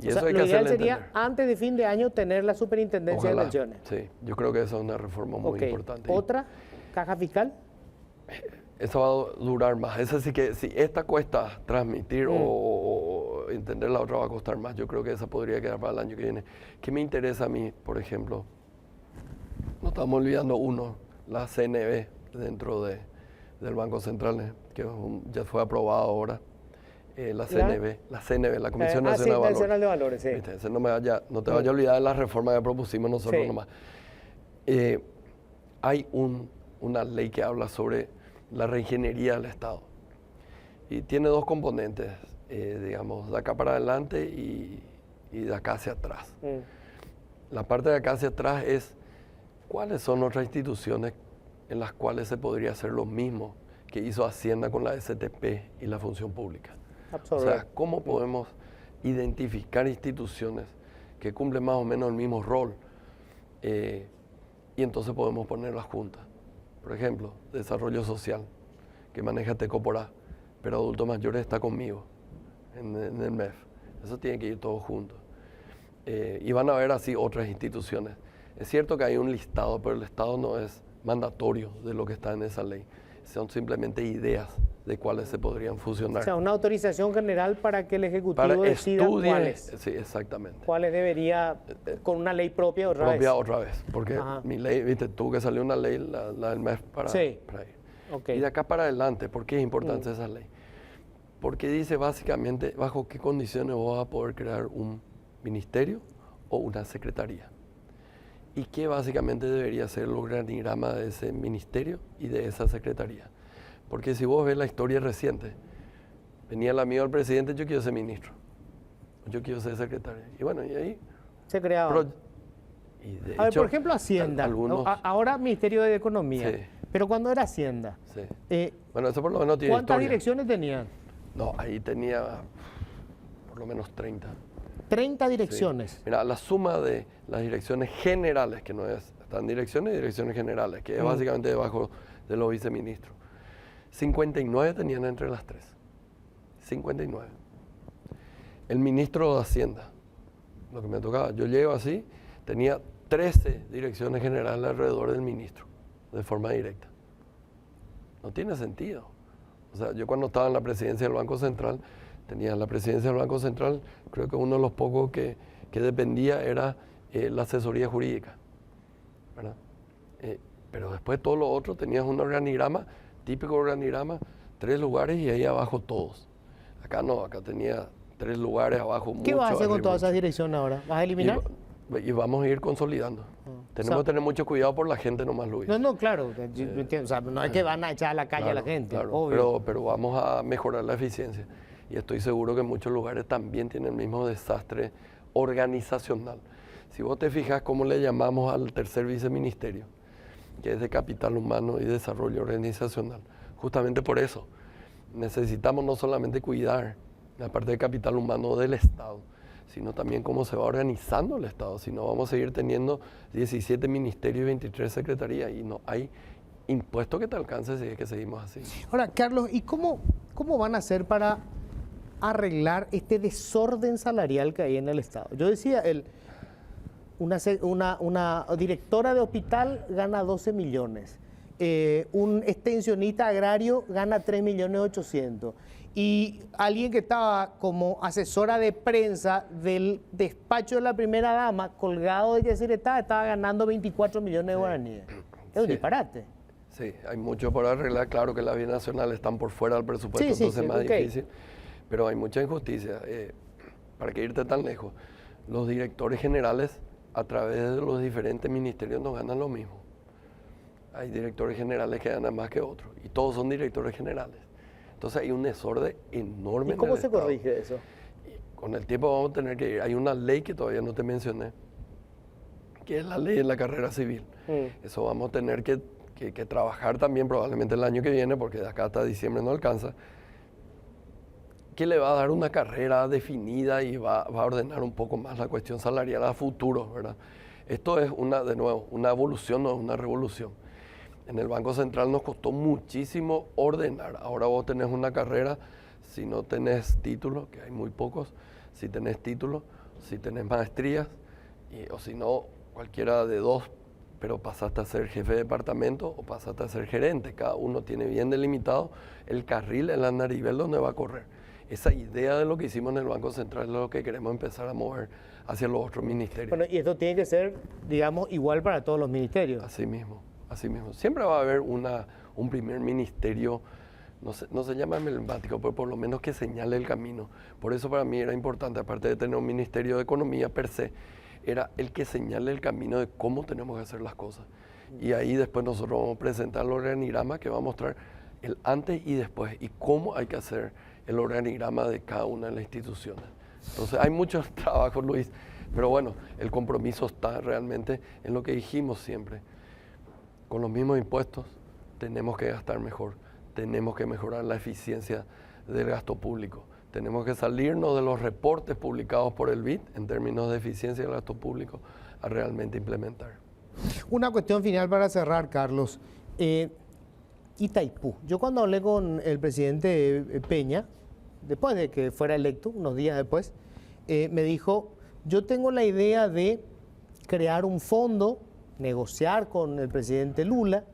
Y O eso sea, hay lo que ideal hacerle sería entender. antes de fin de año tener la superintendencia Ojalá, de pensiones. sí, yo creo que esa es una reforma muy Ok. importante. ¿Otra? ¿Caja fiscal? Esa va a durar más. Esa sí que, si esta cuesta transmitir o entender, la otra va a costar más. Yo creo que esa podría quedar para el año que viene. ¿Qué me interesa a mí, por ejemplo? No estamos olvidando uno, la CNB dentro del Banco Central, que ya fue aprobado ahora. La CNB, la Comisión Nacional de Nacional de Valores. Valores, sí. ¿Viste? Ese no te vayas a olvidar de la reforma que propusimos nosotros Sí. nomás. Hay una ley que habla sobre la reingeniería del Estado. Y tiene dos componentes, digamos, de acá para adelante y de acá hacia atrás. La parte de acá hacia atrás es cuáles son otras instituciones en las cuales se podría hacer lo mismo que hizo Hacienda con la STP y la función pública. O sea, ¿cómo podemos identificar instituciones que cumplen más o menos el mismo rol? Y entonces podemos ponerlas juntas. Por ejemplo, desarrollo social, que maneja Tecoporá, pero adultos mayores está conmigo en el MEF. Eso tiene que ir todos juntos. Y van a haber así otras instituciones. Es cierto que hay un listado, pero el listado no es mandatorio de lo que está en esa ley. son simplemente ideas de cuáles se podrían fusionar. O sea, una autorización general para que el Ejecutivo Para decida estudie, cuáles. sí, exactamente. ¿Cuáles debería, con una ley propia otra vez? Otra vez, porque Ajá. mi ley, viste, tuvo que salir una ley, la del MEF para ahí. Ok. Y de acá para adelante, ¿por qué es importante esa ley? Porque dice básicamente bajo qué condiciones vos vas a poder crear un ministerio o una secretaría. Y qué básicamente debería ser el organigrama de ese ministerio y de esa secretaría. Porque si vos ves la historia reciente, venía el amigo del presidente, yo quiero ser ministro, yo quiero ser secretario. Y bueno, y ahí... Se creaba. Y de A ver, hecho, por ejemplo, Hacienda. algunos- Ahora Ministerio de Economía. Sí. Pero cuando era Hacienda, Sí. Bueno, eso por lo menos tiene ¿cuántas historia. direcciones tenían? No, ahí tenía por lo menos 30. 30 Sí. direcciones. Mira, la suma de las direcciones generales, que no es, están direcciones y direcciones generales, que es básicamente debajo de los viceministros. 59 tenían entre las tres. 59. El ministro de Hacienda, lo que me tocaba, yo llego así, tenía 13 direcciones generales alrededor del ministro, de forma directa. No tiene sentido. O sea, yo cuando estaba en la presidencia del Banco Central, tenía la presidencia del Banco Central, creo que uno de los pocos que dependía era la asesoría jurídica, ¿verdad? Pero después todo lo otro tenías un organigrama, típico organigrama, 3 lugares y ahí abajo todos. Acá no, acá tenía 3 lugares abajo. ¿Qué vas a hacer con arriba, todas esas direcciones ahora? ¿Vas a eliminar? Y vamos a ir consolidando. Tenemos que tener mucho cuidado por la gente nomás, Luis. No, claro, yo entiendo. O sea, no es que van a echar a la calle a la gente, Claro, obvio. pero vamos a mejorar la eficiencia. Y estoy seguro que en muchos lugares también tienen el mismo desastre organizacional. Si vos te fijas cómo le llamamos al tercer viceministerio, que es de Capital Humano y Desarrollo Organizacional, justamente por eso necesitamos no solamente cuidar la parte de capital humano del Estado, sino también cómo se va organizando el Estado. Si no, vamos a seguir teniendo 17 ministerios y 23 secretarías y no hay impuesto que te alcance si es que seguimos así. Ahora, Carlos, ¿y cómo van a hacer para arreglar este desorden salarial que hay en el Estado? Yo decía, una directora de hospital gana 12 millones, un extensionista agrario gana 3.800.000 y alguien que estaba como asesora de prensa del despacho de la primera dama, colgado de que estaba ganando 24 millones de guaraníes. Es un disparate. Sí, hay mucho por arreglar. Claro que las bienacionales están por fuera del presupuesto, entonces es más difícil. Pero hay mucha injusticia. Para que irte tan lejos, los directores generales a través de los diferentes ministerios no ganan lo mismo. Hay directores generales que ganan más que otros y todos son directores generales. Entonces hay un desorden enorme. ¿Y cómo en el se Estado. corrige eso? Y con el tiempo vamos a tener que ir. Hay una ley que todavía no te mencioné, que es la ley de la carrera civil. Eso vamos a tener que trabajar también probablemente el año que viene, porque de acá hasta diciembre no alcanza, que le va a dar una carrera definida y va a ordenar un poco más la cuestión salarial a futuro, ¿verdad? Esto es de nuevo, una evolución, no es una revolución. En el Banco Central nos costó muchísimo ordenar. Ahora vos tenés una carrera, si no tenés título, que hay muy pocos, si tenés título, si tenés maestrías, o si no, cualquiera de dos, pero pasaste a ser jefe de departamento o pasaste a ser gerente. Cada uno tiene bien delimitado el carril, el andarivel donde va a correr. Esa idea de lo que hicimos en el Banco Central es lo que queremos empezar a mover hacia los otros ministerios. Bueno, y esto tiene que ser, digamos, igual para todos los ministerios. Así mismo, así mismo. Siempre va a haber un primer ministerio, no se llama emblemático, pero por lo menos que señale el camino. Por eso para mí era importante, aparte de tener un ministerio de economía per se, era el que señale el camino de cómo tenemos que hacer las cosas. Y ahí después nosotros vamos a presentar el organigrama que va a mostrar el antes y después y cómo hay que hacer el organigrama de cada una de las instituciones. Entonces hay mucho trabajo, Luis, pero bueno, el compromiso está realmente en lo que dijimos siempre. Con los mismos impuestos tenemos que gastar mejor, tenemos que mejorar la eficiencia del gasto público. Tenemos que salirnos de los reportes publicados por el BID en términos de eficiencia del gasto público a realmente implementar. Una cuestión final para cerrar, Carlos. Itaipú. Yo cuando hablé con el presidente Peña, después de que fuera electo, unos días después, me dijo, yo tengo la idea de crear un fondo, negociar con el presidente Lula,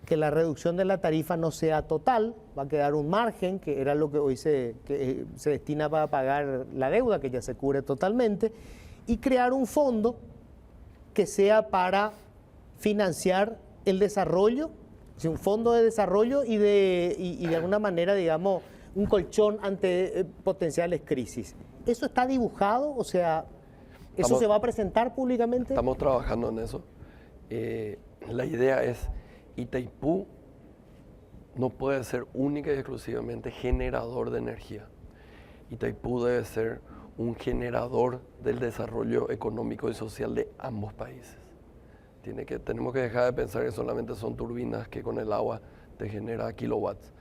que la reducción de la tarifa no sea total, va a quedar un margen, que era lo que hoy se destina para pagar la deuda, que ya se cubre totalmente, y crear un fondo que sea para financiar el desarrollo, un fondo de desarrollo y de alguna manera, digamos, un colchón ante potenciales crisis. ¿Eso está dibujado? O sea, ¿eso se va a presentar públicamente? Estamos trabajando en eso. La idea es, Itaipú no puede ser única y exclusivamente generador de energía. Itaipú debe ser un generador del desarrollo económico y social de ambos países. Tenemos que dejar de pensar que solamente son turbinas que con el agua te genera kilowatts.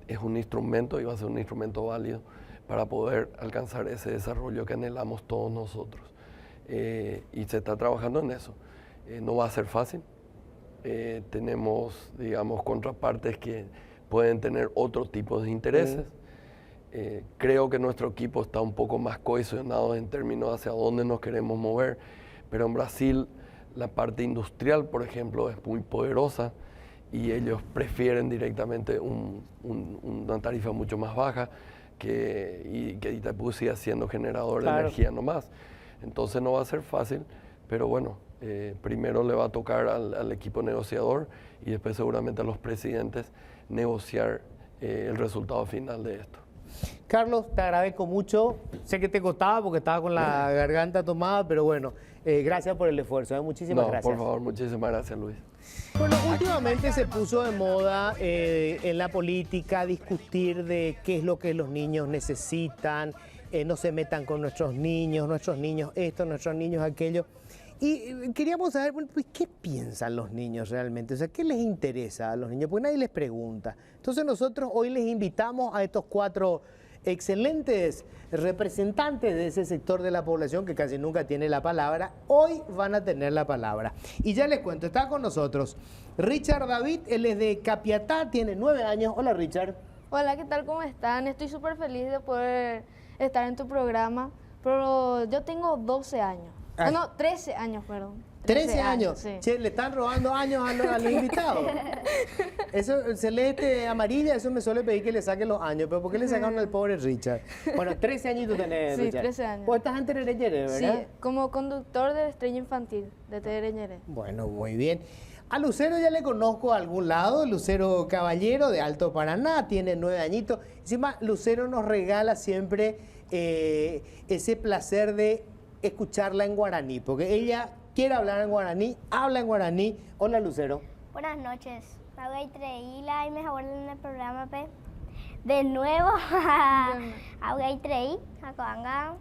Es un instrumento y va a ser un instrumento válido para poder alcanzar ese desarrollo que anhelamos todos nosotros. Y se está trabajando en eso. No va a ser fácil. Tenemos, digamos, contrapartes que pueden tener otro tipo de intereses. Creo que nuestro equipo está un poco más cohesionado en términos hacia dónde nos queremos mover, pero en Brasil la parte industrial, por ejemplo, es muy poderosa y ellos prefieren directamente una tarifa mucho más baja y que Itaipú siga siendo generador de energía nomás. Entonces no va a ser fácil, pero bueno, primero le va a tocar al equipo negociador y después seguramente a los presidentes negociar el resultado final de esto. Carlos, te agradezco mucho. Sé que te costaba porque estaba con la garganta tomada, pero bueno, gracias por el esfuerzo. Muchísimas gracias. Por favor, muchísimas gracias, Luis. Bueno, últimamente se puso de moda en la política discutir de qué es lo que los niños necesitan, no se metan con nuestros niños esto, nuestros niños aquello. Y queríamos saber, bueno, pues, ¿qué piensan los niños realmente? O sea, ¿qué les interesa a los niños? Porque nadie les pregunta. Entonces nosotros hoy les invitamos a estos 4 excelentes representantes de ese sector de la población que casi nunca tiene la palabra. Hoy van a tener la palabra. Y ya les cuento, está con nosotros Richard David, él es de Capiatá, tiene 9 años. Hola, Richard. Hola, ¿qué tal? ¿Cómo están? Estoy súper feliz de poder estar en tu programa, pero yo tengo 12 años. No, 13 años, perdón. 13 años. Sí. Che, le están robando años a los invitados. Eso, celeste amarilla, eso me suele pedir que le saquen los años, pero ¿por qué le sacaron al pobre Richard? Bueno, 13 añitos tenés, Sí, Richard. 13 años. Vos estás en Terereñere, ¿verdad? Sí, como conductor de Estrella Infantil de Terereñere. Bueno, muy bien. A Lucero ya le conozco a algún lado, Lucero Caballero de Alto Paraná, tiene 9 añitos. Encima, Lucero nos regala siempre ese placer de escucharla en guaraní, porque ella quiere hablar en guaraní, habla en guaraní. Hola, Lucero. Buenas noches. Soy Treila y me acuerdo en el programa P. De nuevo, Augay Trei, Acoanga,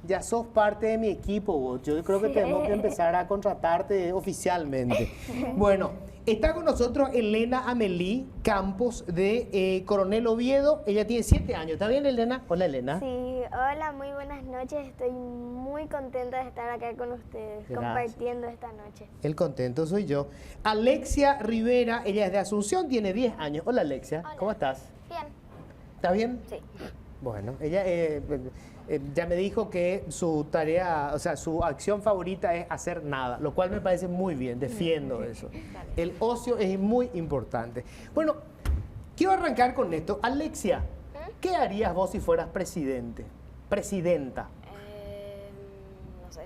Ya sos parte de mi equipo, vos. Yo creo que tenemos que empezar a contratarte oficialmente. Bueno, está con nosotros Elena Amelí Campos de Coronel Oviedo. Ella tiene 7 años. ¿Está bien, Elena? Hola, Elena. Sí, hola, muy buenas noches. Estoy muy contenta de estar acá con ustedes, compartiendo esta noche. El contento soy yo. Alexia Rivera, ella es de Asunción, tiene 10 años. Hola, Alexia. Hola. ¿Cómo estás? Bien. ¿Estás bien? Sí. Bueno, ella ya me dijo que su tarea, o sea, su acción favorita es hacer nada, lo cual me parece muy bien, defiendo eso. El ocio es muy importante. Bueno, quiero arrancar con esto. Alexia, ¿qué harías vos si fueras presidenta? No sé.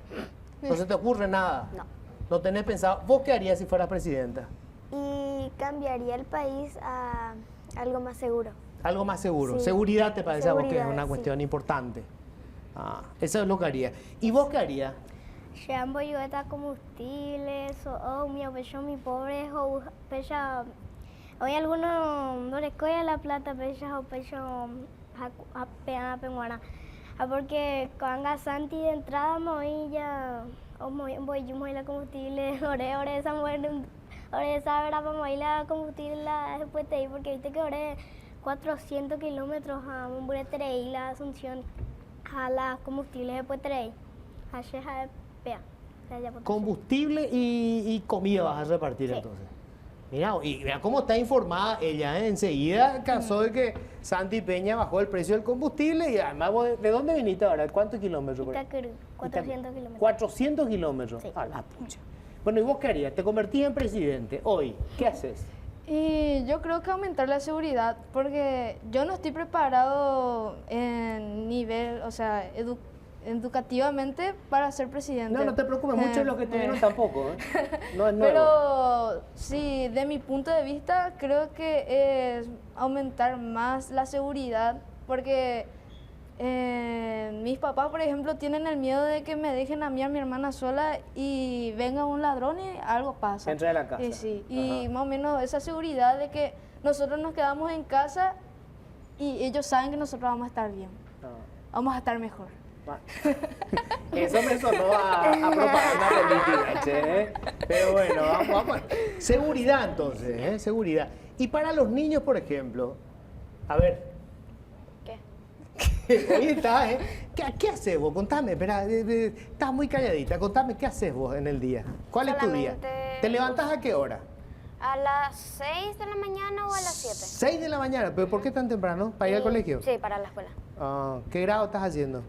¿No se te ocurre nada? No. ¿No tenés pensado? ¿Vos qué harías si fueras presidenta? Y cambiaría el país a algo más seguro. Algo más seguro. Sí. Seguridad te parece a vos que es Seguridad, una sí. cuestión importante. Eso es lo que haría. ¿Y vos qué harías? Jambo yo está combustibles o mi pecho mi pobre o pecha hoy algunos no les coge la plata pecha o pecho a penguana porque cuando Santi de entrada movilla o voy yo la combustible ore esa mujer ore esa verdad para mover la combustible después te porque viste que ore 400 kilómetros a un buletere y la Asunción a las combustibles después trae a Combustible y comida vas a repartir, sí. Entonces. Mira cómo está informada ella, ¿eh? Enseguida casó de que Santi Peña bajó el precio del combustible y además, ¿de dónde viniste ahora? ¿Cuántos kilómetros? Itacurú, 400 kilómetros. 400 kilómetros. Sí. A la pucha. Bueno, ¿y vos qué harías? Te convertís en presidente hoy. ¿Qué haces? Y yo creo que aumentar la seguridad, porque yo no estoy preparado en nivel, o sea, educativamente para ser presidente. No, no te preocupes, muchos de los que te vieron tampoco, ¿eh? No es nuevo. Pero sí, de mi punto de vista, creo que es aumentar más la seguridad, porque mis papás, por ejemplo, tienen el miedo de que me dejen a mí y a mi hermana sola y venga un ladrón y algo pasa. Entra a la casa. Y sí, y más o menos esa seguridad de que nosotros nos quedamos en casa y ellos saben que nosotros vamos a estar bien, vamos a estar mejor. Eso me sonó a propaganda política, che. Pero bueno, vamos. Seguridad entonces, ¿eh? Seguridad. Y para los niños, por ejemplo, a ver. ¿Qué? Ahí está, ¿eh? ¿Qué haces vos? Contame, espera, estás muy calladita. Contame, ¿qué haces vos en el día? ¿Cuál es tu día? ¿Te levantás a qué hora? A las 6 de la mañana o a las 7. 6 de la mañana, ¿pero por qué tan temprano? ¿Para ir al colegio? Sí, para la escuela. ¿Qué grado estás haciendo?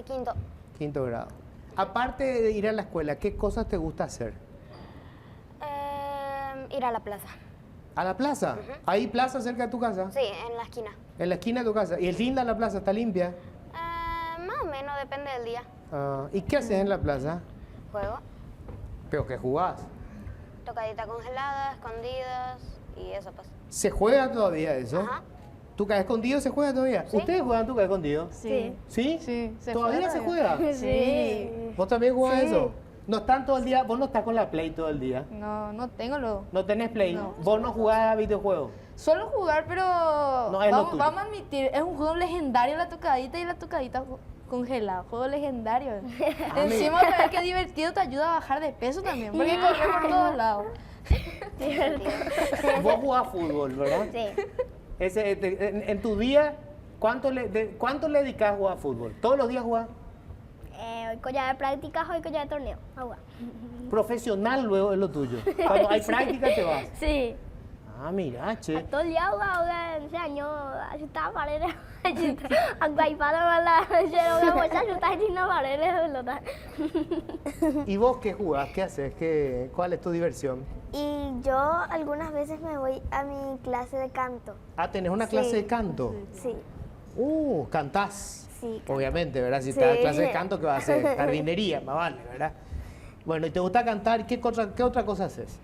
Quinto. Quinto grado. Aparte de ir a la escuela, ¿qué cosas te gusta hacer? Ir a la plaza. ¿A la plaza? ¿Hay plaza cerca de tu casa? Sí, en la esquina. En la esquina de tu casa. ¿Y es linda la plaza? ¿Está limpia? Más o menos, depende del día. ¿Y qué haces en la plaza? Juego, ¿Pero qué jugás? tocadita congelada, escondidas y eso pues. ¿Se juega todavía eso? Ajá. ¿Tu cae escondido se juega todavía? Sí. ¿Ustedes juegan tu cae escondido? Sí. ¿Sí? Sí, se ¿Todavía juega se todavía. juega? Sí. ¿Vos también jugás Sí. eso? ¿No están todo el día? ¿Vos no estás con la Play todo el día? No, no tengo lo. ¿No tenés Play? No. ¿Vos no jugás a videojuegos? Suelo jugar, pero No, es lo tuyo. vamos a admitir, es un juego legendario la tocadita y la tocadita congelada. Juego legendario. Encima, ¿sabes qué divertido? Te ayuda a bajar de peso también, porque corres por todos lados. Vos jugás fútbol, ¿verdad? Sí. En tu día, ¿cuánto le dedicás a jugar fútbol? ¿Todos los días jugás? Hoy con ya de prácticas, hoy con ya de torneo. Agua. Profesional luego es lo tuyo. Cuando hay práctica te vas. Sí. Ah, mira, che. Todo el día ahora enseño a chutar paredes. Aunque hay para mala, yo no voy a chutar sin paredes de pelota. ¿Y vos qué jugás? ¿Qué haces? ¿Cuál es tu diversión? Y yo algunas veces me voy a mi clase de canto. Ah, ¿tenés una clase de canto? Sí. Cantás. Sí, canto. Obviamente, ¿verdad? Si Sí. estás en clase de canto, ¿qué vas a hacer? Jardinería, más vale, ¿verdad? Bueno, ¿y te gusta cantar? ¿Qué otra cosa haces?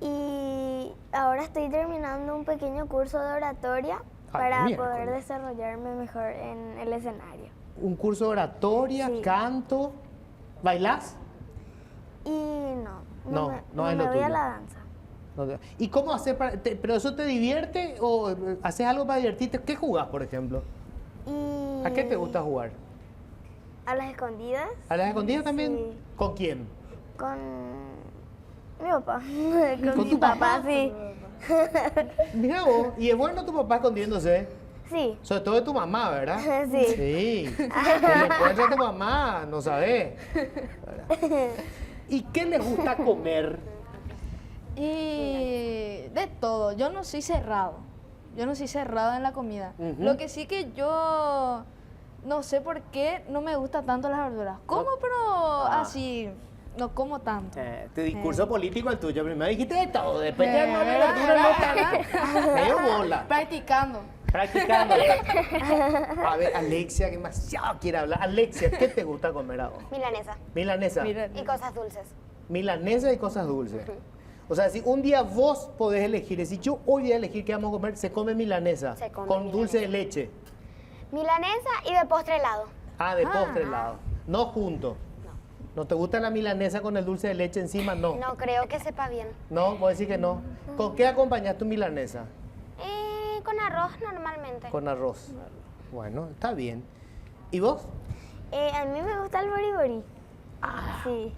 Y ahora estoy terminando un pequeño curso de oratoria para miércoles. poder desarrollarme mejor en el escenario. ¿Un curso de oratoria, Sí. canto? ¿Bailás? Y No, no es me lo voy a tuyo. la danza. ¿Y cómo haces pero eso te divierte o haces algo para divertirte? ¿Qué jugás, por ejemplo? Y ¿A qué te gusta jugar? a las escondidas ¿A las escondidas también? Sí. ¿Con quién? con mi papá. ¿Con mi tu papá? sí. Mira vos, y es bueno tu papá escondiéndose, Sí. sobre todo de tu mamá, ¿verdad? Sí. Sí, que le encuentra a tu mamá, no sabés. ¿Verdad? ¿Y qué le gusta comer? Y de todo, yo no soy cerrado. Yo no soy cerrado en la comida. Ujú. Lo que sí que yo no sé por qué no me gusta tanto las verduras. Como, pero así, no como tanto. Este discurso político el tuyo. Primero dijiste de todo, después ya no me verdura, no cagas. Medio bola. Practicando. Practicando. A ver, Alexia, que demasiado quiere hablar. Alexia, ¿qué te gusta comer a vos? Milanesa. Milanesa. Mira, Y cosas dulces. Milanesa y cosas dulces. O sea, si un día vos podés elegir, decir yo hoy voy a elegir qué vamos a comer, se come milanesa. Se come con dulce de milanesa. leche. Milanesa y de postre helado. Ah, de postre helado. No junto. ¿No te gusta la milanesa con el dulce de leche encima? No. No creo que sepa bien. No, voy a decir que no. ¿Con qué acompañas tu milanesa? Con arroz normalmente. Con arroz. Bueno, está bien. ¿Y vos? A mí me gusta el boribori. Sí.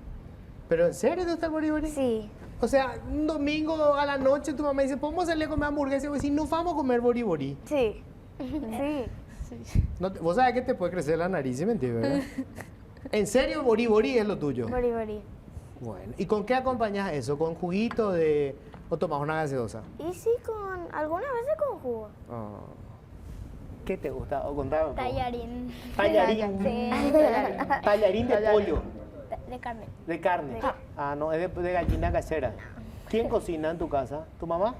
¿Pero en serio te gusta el boribori? Sí. O sea, un domingo a la noche tu mamá dice, ¿podemos salir a comer hamburguesa? Y vos decís, no vamos a comer boribori. Sí. Sí. No vos sabés que te puede crecer la nariz, ¿sí me entiendes, verdad? ¿En serio boribori es lo tuyo? Boribori. Bueno, ¿y con qué acompañas eso? ¿Con juguito o tomas una gaseosa? Y sí, algunas veces con jugo. ¿Qué te gusta? O contame. Tallarín. Tallarín. Sí. Tallarín de pollo. de carne. ¿De carne? Ah, no, es de gallina casera. ¿Quién cocina en tu casa? ¿Tu mamá?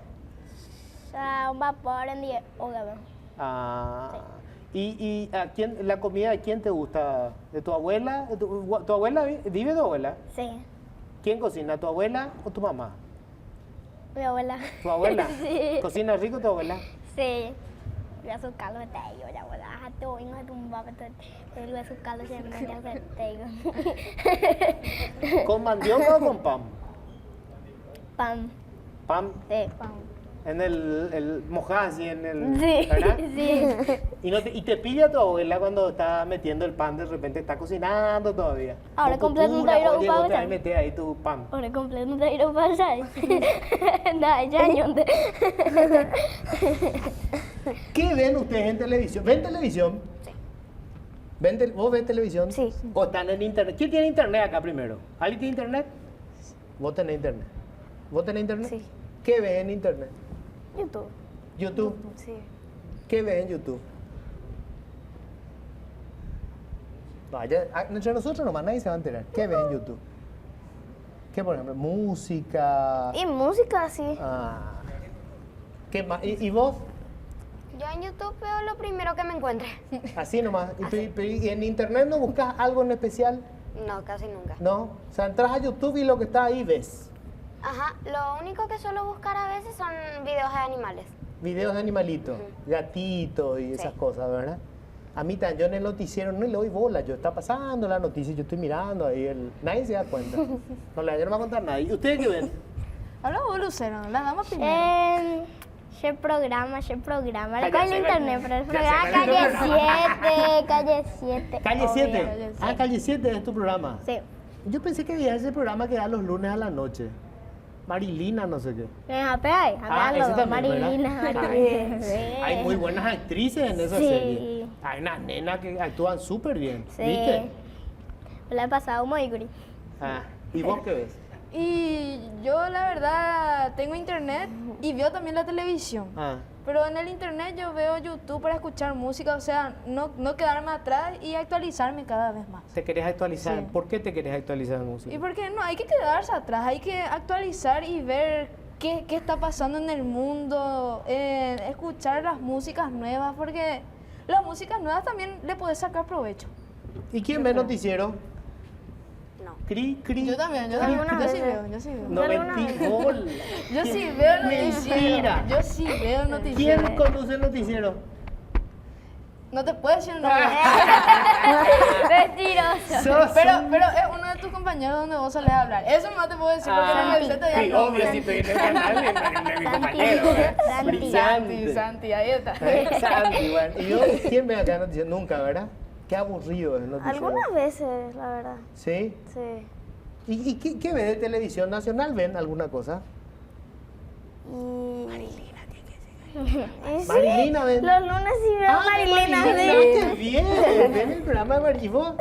Sa un vapor en 10 horas. Ah. ¿Y a quién, la comida de quién te gusta? ¿De tu abuela? ¿Tu abuela vive tu abuela? Sí, ¿Quién cocina? ¿Tu abuela o tu mamá? mi abuela. ¿Tu abuela? Sí. ¿Cocina rico tu abuela? Sí. Voy a su caldo de tello, ya voy a tu hijo de un baba, voy a su caldo de tello. ¿Con mandioca o con pan? Pan. Pan Sí. en el mojás así en el... Sí, ¿verdad? sí. Y te pilla tu abuela cuando está metiendo el pan, de repente está cocinando todavía. Ahora Vos completo un pura, tairo oye, para vos te vas a echar. meter ahí tu pan. Ahora completo un tairo para allá. Nada, ya yo. ¿Qué ven ustedes en televisión? ¿Ven televisión? Sí. ¿Vos ves televisión? Sí. ¿O están en internet? ¿Quién tiene internet acá primero? ¿Alguien tiene internet? ¿Vos tenés internet? ¿Vos tenés internet? Sí. ¿Qué ves en internet? YouTube. YouTube. Sí. ¿Qué ves en YouTube? Vaya, entre nosotros nomás nadie se va a enterar. ¿Qué ves en YouTube? ¿Qué, por ejemplo? Música. Y música, sí. Ah. ¿Qué más? ¿Y vos? Yo en YouTube veo lo primero que me encuentre. Así nomás. ¿Y en internet no buscas algo en especial? No, casi nunca. ¿No? O sea, entras a YouTube y lo que está ahí ves. Ajá, lo único que suelo buscar a veces son videos de animales. Videos de animalitos, gatitos y esas cosas, ¿verdad? A mí también, yo en el noticiero no le doy bola, yo está pasando la noticia, yo estoy mirando ahí, nadie se da cuenta. No, yo no me va a contar nada. ¿Y ustedes qué ven? Habla vos, Lucero, la damos primero. Ese programa. Ya Con sé, el internet, pero el ya programa sé, Calle 7. Calle 7. Calle Ah, Calle 7 es tu programa. Sí. Yo pensé que había ese programa que da los lunes a la noche. Marilina, no sé qué. Hablando, ese también, Marilina. ¿verdad? Sí. Hay muy buenas actrices en esa Sí. serie. Hay unas nenas que actúan súper bien, Sí. ¿viste? La he pasado muy gris. Ah, ¿y vos qué ves? Y yo la verdad tengo internet y veo también la televisión. Ah, Pero en el internet yo veo YouTube para escuchar música, o sea, no quedarme atrás y actualizarme cada vez más. ¿te querés actualizar? Sí. ¿Por qué te querés actualizar en música? Y porque no hay que quedarse atrás, hay que actualizar y ver qué está pasando en el mundo, escuchar las músicas nuevas, porque las músicas nuevas también le podés sacar provecho. ¿Y quién ve noticiero? No. Cri. Yo también, yo sí veo, yo sí veo. No mentí, bola. Yo sí veo noticiero. Mentira. Yo sí veo noticiero. ¿Quién conduce el noticiero? No te puedo decir un nombre. Mentiroso. Pero es uno de tus compañeros donde vos solés hablar. Eso no te puedo decir porque no me sé sí, todavía el obvio, nombre. si estoy en el canal de mi compañero. Santi. Brillante. Santi, ahí está. Santi, bueno. ¿Y yo quién ve acá noticiero? Nunca, ¿verdad? Qué aburrido es el noticiero. Algunas veces, la verdad. ¿Sí? Sí. ¿Y qué ve de televisión nacional? ¿Ven alguna cosa? Marilina Marilina, ven. Los lunes sí veo Ah, Marilina. qué bien. Ven el programa de Marilina. ¿Y vos?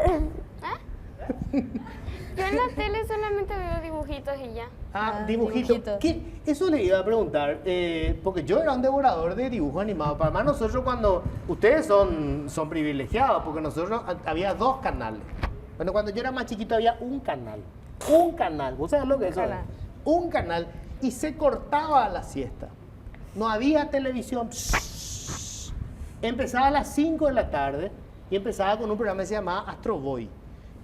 Yo en la tele solamente veo dibujitos y ya. Ah, dibujito. dibujitos. ¿Qué? Eso le iba a preguntar, porque yo era un devorador de dibujos animados. Para más nosotros cuando... Ustedes son privilegiados, porque nosotros había 2 canales. Bueno, cuando yo era más chiquito había un canal. Un canal. ¿Vos sabés lo que es eso? canal. Un canal. Y se cortaba a la siesta. No había televisión. Empezaba a las 5 de la tarde y empezaba con un programa que se llamaba Astro Boy.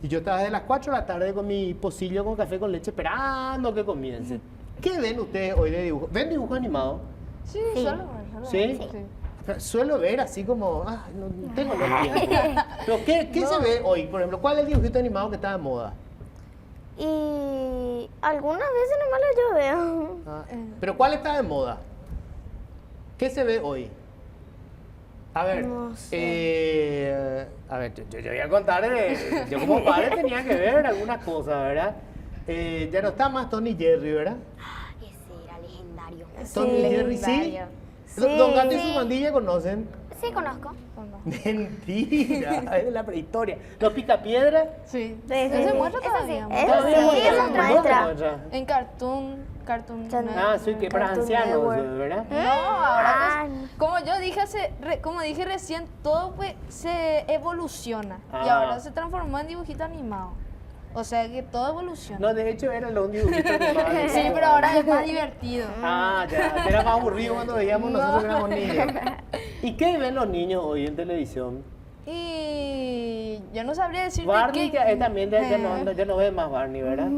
Y yo estaba desde las 4 de la tarde con mi pocillo con café con leche esperando que comience. ¿Qué ven ustedes hoy de dibujo? ¿Ven dibujo animado? Sí, solo. ¿Sí? Pero suelo ver así como, no tengo los tiempos. Pero ¿qué se ve hoy? Por ejemplo, ¿cuál es el dibujito animado que está de moda? Y algunas veces nomás yo veo. Ah, pero ¿cuál está de moda? ¿Qué se ve hoy? A ver, No a ver, yo voy a contar, yo como padre tenía que ver algunas cosas, ¿verdad? Ya no está más Tony Jerry, ¿verdad? Ese era legendario. Tony Jerry, ¿sí? legendario. Don Gato y su Sí. pandilla conocen. Sí, conozco. Mentira, es de la prehistoria. Los Picapiedras. Sí. Sí. Se muestra todavía. Eso todavía sí, muestran, eso ¿dónde muestra. muestran? En Cartoon Network. Ah, sí, que para Cartoon ancianos, Network. ¿verdad? No, ahora Ah, pues, como yo dije como dije recién, todo pues se evoluciona y Ah. ahora se transformó en dibujito animado. O sea que todo evoluciona. No, de hecho era lo único que tomaba. Sí, pero ahora es más divertido. Ah, ya, era más aburrido cuando veíamos nosotros que éramos niños. ¿Y qué ven los niños hoy en televisión? Y yo no sabría decirte Barney qué... ya, también ya no ve más Barney, ¿verdad?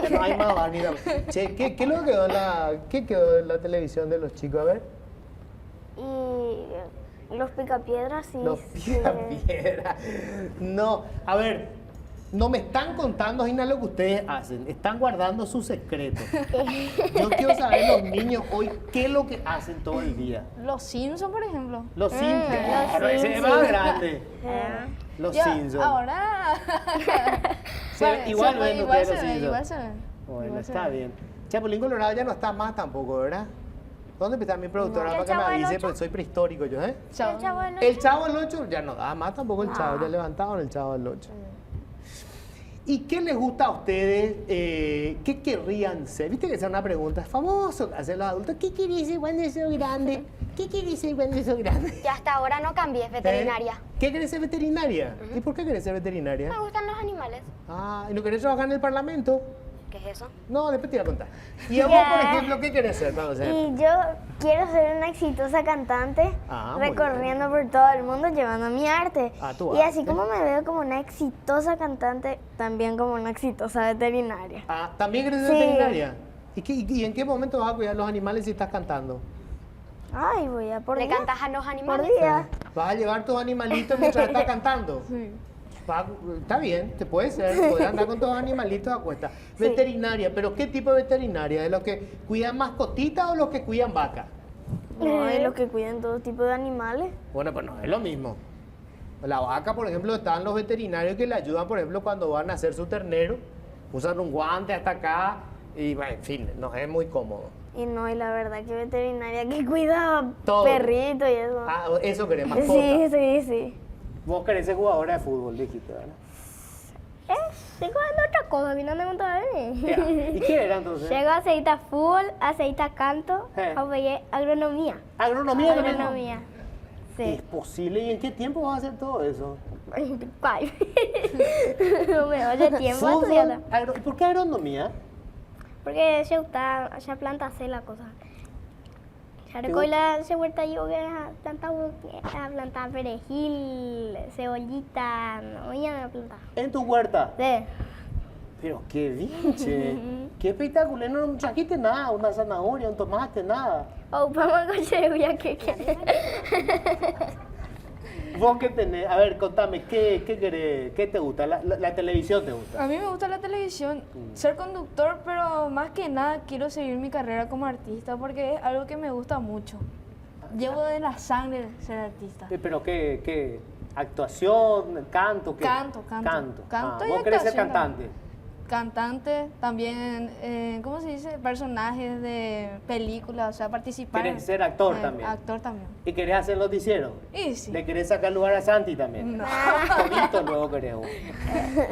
Ya no hay más Barney. Che, ¿qué es lo que qué quedó en la televisión de los chicos? A ver. Y los picapiedras, sí. Los picapiedras. No, a ver, no me están contando, Gina, lo que ustedes hacen. Están guardando sus secretos. Yo quiero saber los niños hoy qué es lo que hacen todo el día. Los Simpsons, por ejemplo. Los Simpsons. Claro, ese es más grande. Los Ya, Simpsons. Ahora... Igual ven ustedes los Simpsons. Igual se ven. Bueno, Igual se está ven. bien. Chapulín Colorado ya no está más tampoco, ¿verdad? ¿Dónde está mi productora No. para ¿El que me Chavo del avise? Ocho? Porque soy prehistórico yo, ¿eh? Chao. El Chavo del El Chavo del 8 ya no da más tampoco el Chavo, ya levantaron el Chavo del 8. ¿Y qué les gusta a ustedes? ¿Qué querrían ser? Viste que esa es una pregunta famosa que hacen los adultos. ¿Qué querés ser cuando sos grande? ¿Qué querés ser cuando sos grande? Y hasta ahora no cambié, es veterinaria. ¿Qué querés ser veterinaria? ¿Y por qué querés ser veterinaria? Me gustan los animales. Ah, ¿y no querés trabajar en el Parlamento? ¿Qué es eso? No, después te voy a contar. ¿Y a vos, por ejemplo, qué querés ser cuando seas? Y yo quiero ser una exitosa cantante, Ah, muy recorriendo por todo el mundo llevando mi arte. Ah, tu Y así arte. como me veo como una exitosa cantante, también como una exitosa veterinaria. Ah, ¿también querés ser Sí. veterinaria? ¿Y en qué momento vas a cuidar los animales si estás cantando? Ay, voy a por ¿Le día. cantas a los Por animales? día. ¿Vas a llevar tus animalitos mientras estás cantando? Sí. Está bien, te puede ser, podés andar con tus animalitos a cuesta. Sí. Veterinaria, pero ¿qué tipo de veterinaria? ¿De los que cuidan mascotitas o los que cuidan vacas? No, de los que cuidan todo tipo de animales. Bueno, pues no es lo mismo. La vaca, por ejemplo, están los veterinarios que le ayudan, por ejemplo, cuando van a hacer su ternero, usan un guante hasta acá y, bueno, en fin, no es muy cómodo. Y no, y la verdad que veterinaria que cuida Todo. perritos y eso. Ah, eso querés, mascota. Sí. Vos querés ser jugadora de fútbol, dijiste, ¿verdad? Estoy jugando otra cosa, a mí no me gusta ver. ¿Y qué era entonces? Llego a aceita fútbol, aceita canto, Eh. a agronomía. ¿Agronomía también? Agronomía. ¿Es Sí. posible? ¿Y en qué tiempo vas a hacer todo eso? ¿Cuál? No me oye tiempo a Fútbol, estudiar. ¿Y por qué agronomía? Porque se gusta, ya planta hacer la cosa. Ya recoge la huerta yo que planta perejil, cebollita, no, ya no planta. ¿En tu huerta? Sí. Pero qué bien, che. Qué espectacular. No trajiste nada, una zanahoria, un tomate, nada. O vamos a coche ya que ¿Vos qué tenés? A ver, contame, ¿qué querés? ¿Qué te gusta? ¿La televisión te gusta? A mí me gusta la televisión, ser conductor, pero más que nada quiero seguir mi carrera como artista porque es algo que me gusta mucho. Llevo de la sangre ser artista. ¿Pero qué? ¿Actuación? ¿Canto? ¿Qué? Canto y ¿Vos querés ser actuación. cantante? Cantante, también, ¿cómo se dice? Personajes de películas, o sea, participar. ¿Querés ser actor también? Actor también. ¿Y querés hacer noticiero? Y sí. ¿Le querés sacar lugar a Santi también? No. Solito luego querés vos.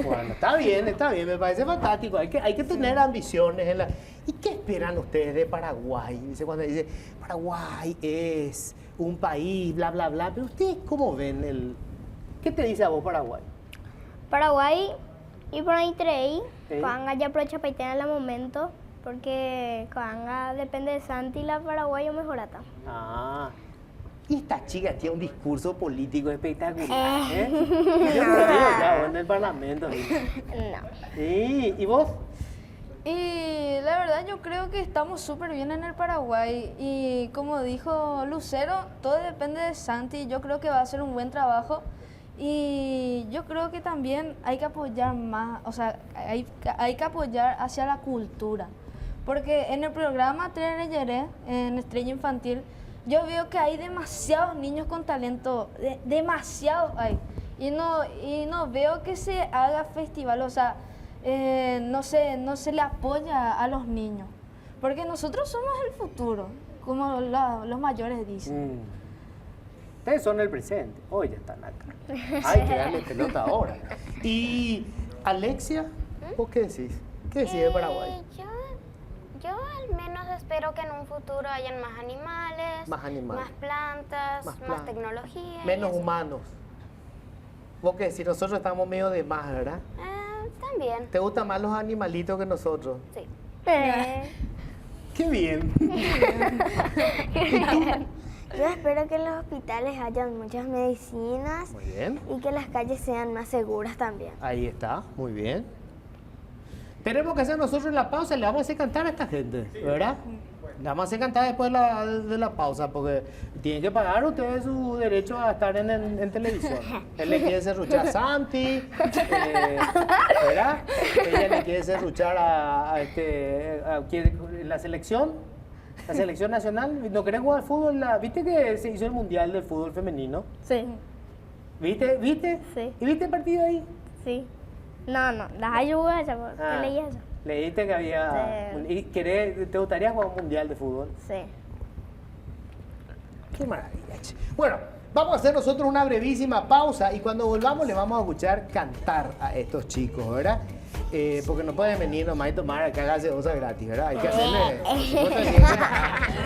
Bueno, está bien, me parece fantástico. Hay que tener ambiciones en la... ¿Y qué esperan ustedes de Paraguay? Dice cuando dice, Paraguay es un país, bla, bla, bla. Pero ustedes, ¿cómo ven el...? ¿Qué te dice a vos Paraguay? Paraguay y por ahí traí, Sí. Coanga ya aprovecha para tener el momento, porque Coanga depende de Santi, la Paraguay o mejorata. Ah. Y esta chica tiene un discurso político espectacular, ¿eh? Yo te digo ya, vos en el Parlamento. No. Sí, ¿y vos? Y la verdad yo creo que estamos súper bien en el Paraguay y como dijo Lucero, todo depende de Santi, yo creo que va a hacer un buen trabajo y yo creo que también hay que apoyar más, o sea, hay que apoyar hacia la cultura, porque en el programa Tere Yeré, en Estrella Infantil, yo veo que hay demasiados niños con talento, demasiados hay, y no veo que se haga festival, o sea, no se le apoya a los niños, porque nosotros somos el futuro, como los mayores dicen. Ustedes son el presente, hoy ya están acá. Hay que darle pelota ahora. Y Alexia, ¿vos qué decís? ¿Qué decís de Paraguay? Yo al menos espero que en un futuro hayan más animales, más plantas, más tecnología. Menos humanos. ¿Vos qué decís? Nosotros estamos medio de más, ¿verdad? también. ¿Te gustan más los animalitos que nosotros? Sí. ¡Qué bien! Yo espero que en los hospitales hayan muchas medicinas Muy bien. y que las calles sean más seguras también. Ahí está, muy bien. Tenemos que hacer nosotros en la pausa, le vamos a hacer cantar a esta gente, ¿verdad? Le vamos a hacer cantar después de la pausa, porque tienen que pagar ustedes su derecho a estar en televisión. Él le quiere serruchar a Santi, ¿verdad? Ella le quiere serruchar a la selección nacional. ¿No querés jugar al fútbol? ¿Viste que se hizo el mundial del fútbol femenino? Sí, ¿Viste? Sí. ¿Y viste el partido ahí? sí. No, las ayudas, ¿qué leí eso? Leíste que había... Sí. ¿Y te gustaría jugar un mundial de fútbol? Sí. Qué maravilla. Che. Bueno, vamos a hacer nosotros una brevísima pausa y cuando volvamos le vamos a escuchar cantar a estos chicos, ¿verdad? Porque no pueden venir nomás y tomar acá gaseosa gratis, ¿verdad? Hay que hacerle...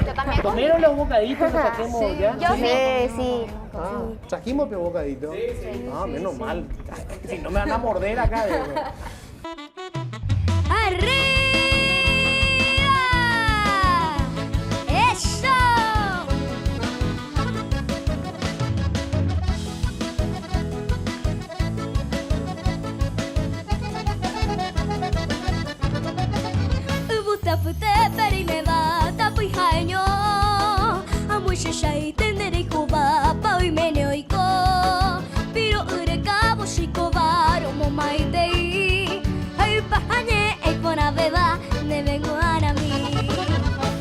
Yo también. ¿Comieron los bocaditos que trajimos ya? Yo Sí. ¿Trajimos los bocaditos? Sí. Ah, menos mal. Si no me van a morder acá. ¡Arriba! ¡Eso! Ubutafute perimeba tapui haño Amushashai tendere koba paui meneoiko Piro ureka boshiko baro mo maitei Ai pahanye ekona beba ne vengo anami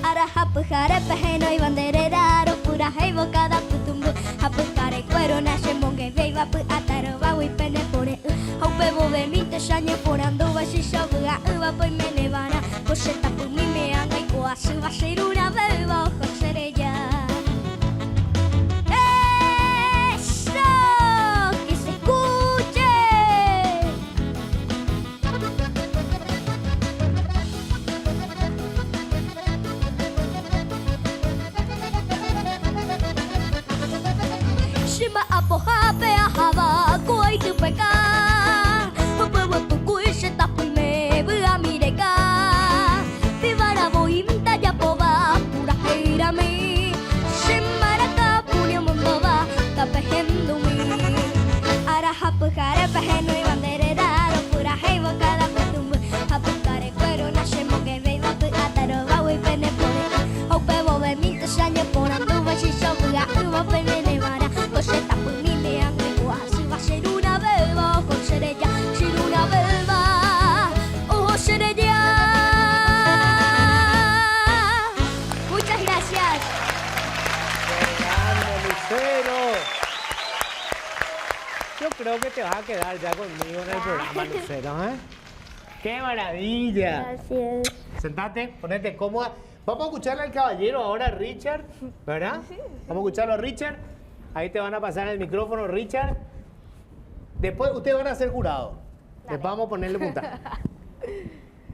Ara hapuhare peheno y banderero pura heibo cada putumbu Hapuhare cuero nashe monge veiva pu ataro bawi pene pore Haupebo benite shanye porando bashishabu ga uba poi menebana Kosheta pu mime angai koasu bashiruna beba kosereya Eso que se escuche Shima apoha pe ahaba koi tu peka Hapewa tu kuishe tapui me bua mireka Vivara boimta ya poba pura heira me Shimaraka punya mumbaba tapehendo me Ara hapuhare peheno y banderero pura heibo cada putumbu Hapuhare cuero nashe moge veiva pu ataro bawi pene pone Haupebo bemite shanye porando bashisho buga uba pene nevara Kosheta pu mime angre guasi va ser una beba Kosereya ser una beba Oh sereya Muchas gracias. ¡Grande, Lucero! Yo creo que te vas a quedar ya conmigo en el programa, Lucero, ¿eh? ¡Qué maravilla! Gracias. Sentate, ponete cómoda. Vamos a escucharle al caballero ahora, Richard, ¿verdad? Vamos a escucharlo a Richard. Ahí te van a pasar el micrófono, Richard. Después ustedes van a ser jurados. Después vamos a ponerle puntaje.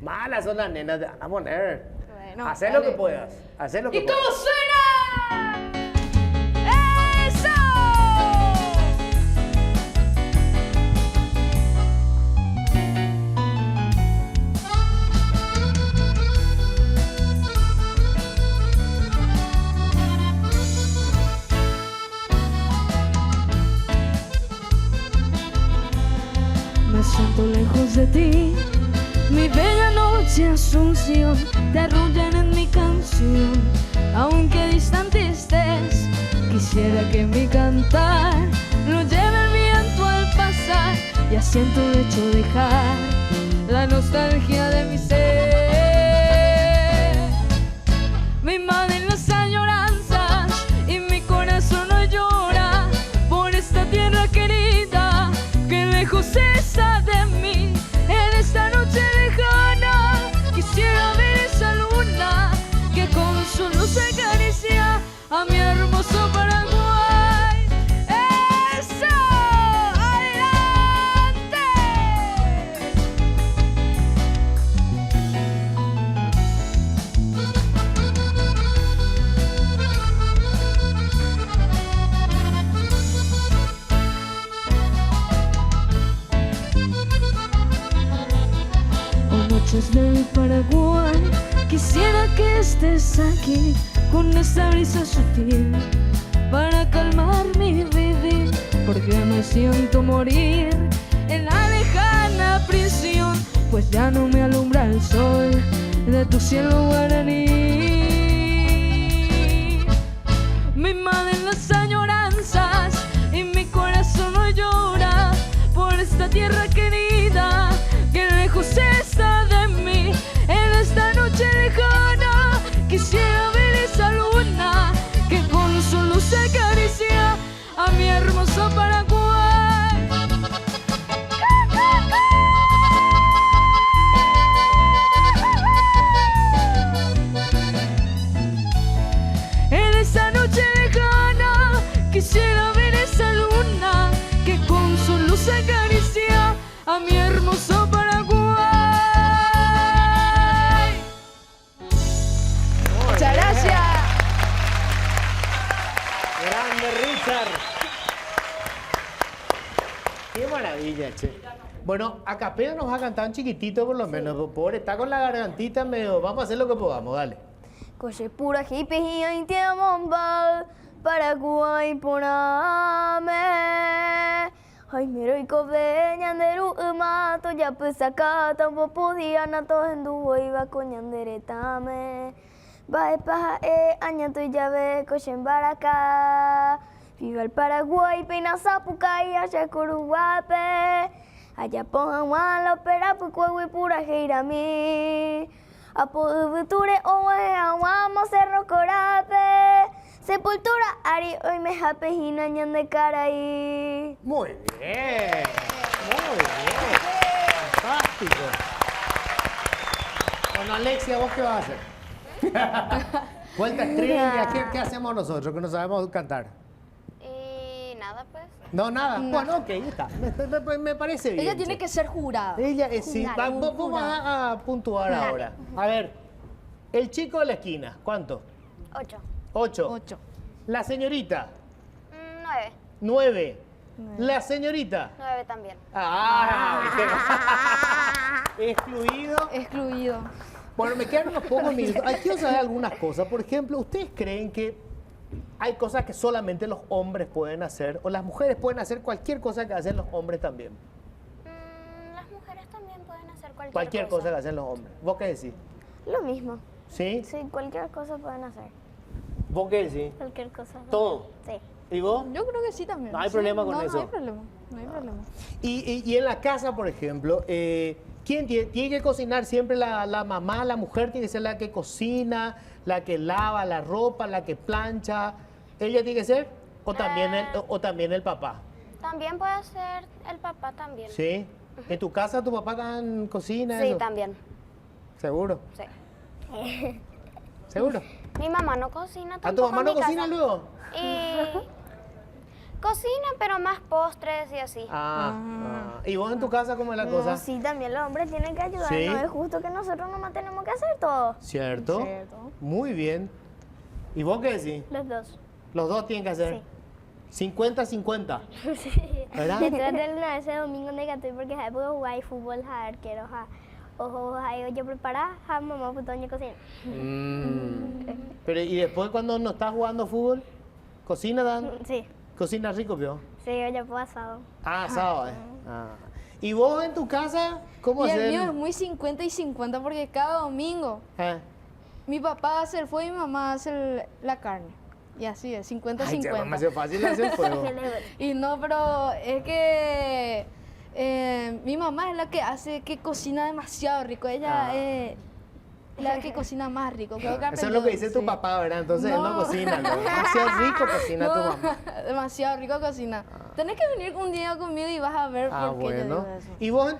Malas son las nenas, te van a poner. Bueno, Haz lo que puedas. Haz lo que ¿Y puedas. cómo suena? ¡Eso! Me siento lejos de ti, mi bella noche Asunción, te arrullan en mi canción, aunque distante estés, quisiera que mi cantar lo lleve el viento al pasar, y así en tu lecho dejar la nostalgia de mi ser. Me invaden las añoranzas y mi corazón no llora por esta tierra querida que lejos está de mí. En esta noche lejana quisiera ver esa luna que con su luz acaricia a mi hermoso Paraguay. ¡Eso! ¡Adelante! noches del Paraguay. Quisiera que estés aquí con esa brisa sutil para calmar mi vivir, porque me siento morir en la lejana prisión, pues ya no me alumbra el sol de tu cielo guaraní. Me invaden las añoranzas y mi corazón no llora por esta tierra querida que lejos está de mí. En esta noche lejana quisiera ver esa luna que con su luz acaricia a mi hermoso Paraguay. En esa noche lejana quisiera ver esa luna que con su luz acaricia a mi hermoso Paraguay. Muchas gracias. Grande Richard. Qué maravilla, che. Bueno, a capela nos va a cantar un chiquitito por lo menos. Pobre, está con la gargantita medio. Vamos a hacer lo que podamos, dale. Coche pura hippie y entiendo Paraguay porame. Ay, miro y cobeña de mato ya pues acá tampoco podía nato en duo iba coñanderetame. Bye paja añato y llave coche en baracá. Viva el Paraguay, peina zapucay, allá Coruguape. Allá pongan la opera, pues cuegui pura gira mi. Apoduture oe aguamo cerro corape. Sepultura ari hoy me japejina ñan de caraí. Muy bien. Muy bien. Fantástico. Bueno, Alexia, ¿vos qué vas a hacer? Vuelta estrella, ¿qué hacemos nosotros que no sabemos cantar? Y nada, pues. No, nada. Bueno, ok, está. Me parece bien. Ella tiene que ser jurada. Ella, sí. Vos vas a puntuar ahora. A ver, el chico de la esquina, ¿cuánto? 8. 8. 8. La señorita, 9. 9. La señorita. 9 también. Excluido. Excluido. Bueno, me quedan unos pocos minutos. Quiero saber algunas cosas. Por ejemplo, ¿ustedes creen que hay cosas que solamente los hombres pueden hacer o las mujeres pueden hacer cualquier cosa que hacen los hombres también? Las mujeres también pueden hacer Cualquier cosa que hacen los hombres. ¿Vos qué decís? Lo mismo. ¿Sí? Sí, cualquier cosa pueden hacer. ¿Vos qué decís? Cualquier cosa. ¿Todo? Sí. ¿Y vos? Yo creo que sí también. No hay problema con eso. No hay problema. No hay problema. Y en la casa, por ejemplo, ¿quién tiene que cocinar siempre la mamá, la mujer tiene que ser la que cocina, la que lava la ropa, la que plancha? ¿Ella tiene que ser? ¿O también el papá? También puede ser el papá también. ¿Sí? ¿En tu casa tu papá también cocina? Sí, eso? también. ¿Seguro? Sí. ¿Seguro? Mi mamá no cocina tampoco. ¿A tu mamá en no mi cocina casa. luego? Y cocina, pero más postres y así. ¿Y vos en tu casa cómo es la cosa? Sí, también los hombres tienen que ayudar. Sí. No es justo que nosotros nomás tenemos que hacer todo. ¿Cierto? Cierto. Muy bien. ¿Y vos qué decís? Los dos. Los dos tienen que hacer. 50-50. Sí. ¿Verdad? Detrás de ese domingo negativo porque hay puedo jugar fútbol, quiero ojo, yo preparar, mamá putoña cocina. Pero ¿y después cuando no estás jugando fútbol? ¿Cocina, Dan? Sí. ¿Cocina rico, pio? Sí, yo puedo asado. Asado, ¿Y vos en tu casa cómo Y hacer? el mío es muy 50 y 50 porque cada domingo mi papá va a hacer fuego y mi mamá hace la carne. Y así es, 50 y Ay, ya, 50. me hace fácil hacer fuego. Y no, pero es que mi mamá es la que hace, que cocina demasiado rico. Ella es la que cocina más rico. Creo que Eso es lo que dice tu papá, ¿verdad? Entonces él no cocina, ¿no? Demasiado rico cocina tu mamá. Demasiado rico cocina. Tenés que venir un día conmigo y vas a ver por qué yo bueno. digo eso. ¿Y vos,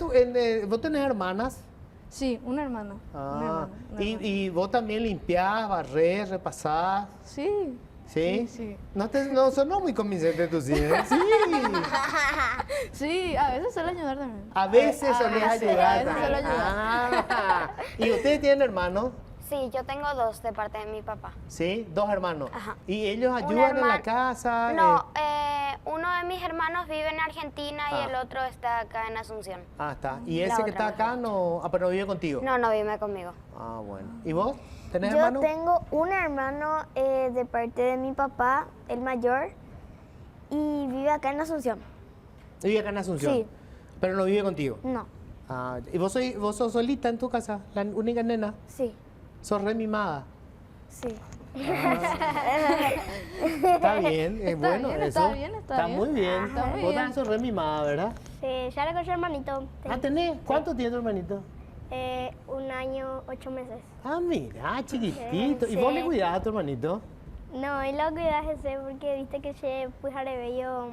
vos tenés hermanas? Sí, una hermana. Una hermana. ¿Y vos también limpiás, barrés, repasás? Sí. ¿Sí? Sí. No sonó muy convincente tu sí, ¿eh? Sí. Sí, a veces suelo ayudar también. A veces solés ayudar. A veces suelo ayudar. ¿Y ustedes tienen hermanos? Sí, yo tengo 2 de parte de mi papá. ¿Sí? 2 hermanos. Ajá. ¿Y ellos Un ayudan en la hermano- casa? No, uno de mis hermanos vive en Argentina Ah. y el otro está acá en Asunción. Está. ¿Y La ese que otra está acá no, pero no vive contigo? No, no vive conmigo. Ah, bueno. ¿Y vos? ¿Tenés Yo hermano? tengo un hermano de parte de mi papá, el mayor, y vive acá en Asunción. Vive acá en Asunción. Sí. Pero no vive contigo. No, Ah, ¿y vos sos solita en tu casa? ¿La única nena? sí, ¿Sos re mimada? sí. Está bien, es Está bueno bien, eso. está bien, está bien. muy bien. Está muy Vos bien. también sos re mimada, ¿verdad? Sí, ya le con su hermanito. Ah, ¿tenés? ¿Cuánto tiene tu hermanito? 1 año, 8 meses. Ah, mira, chiquitito. ¿Y vos Sí. le cuidás a tu hermanito? No, y lo cuidas ese porque viste que se pues bello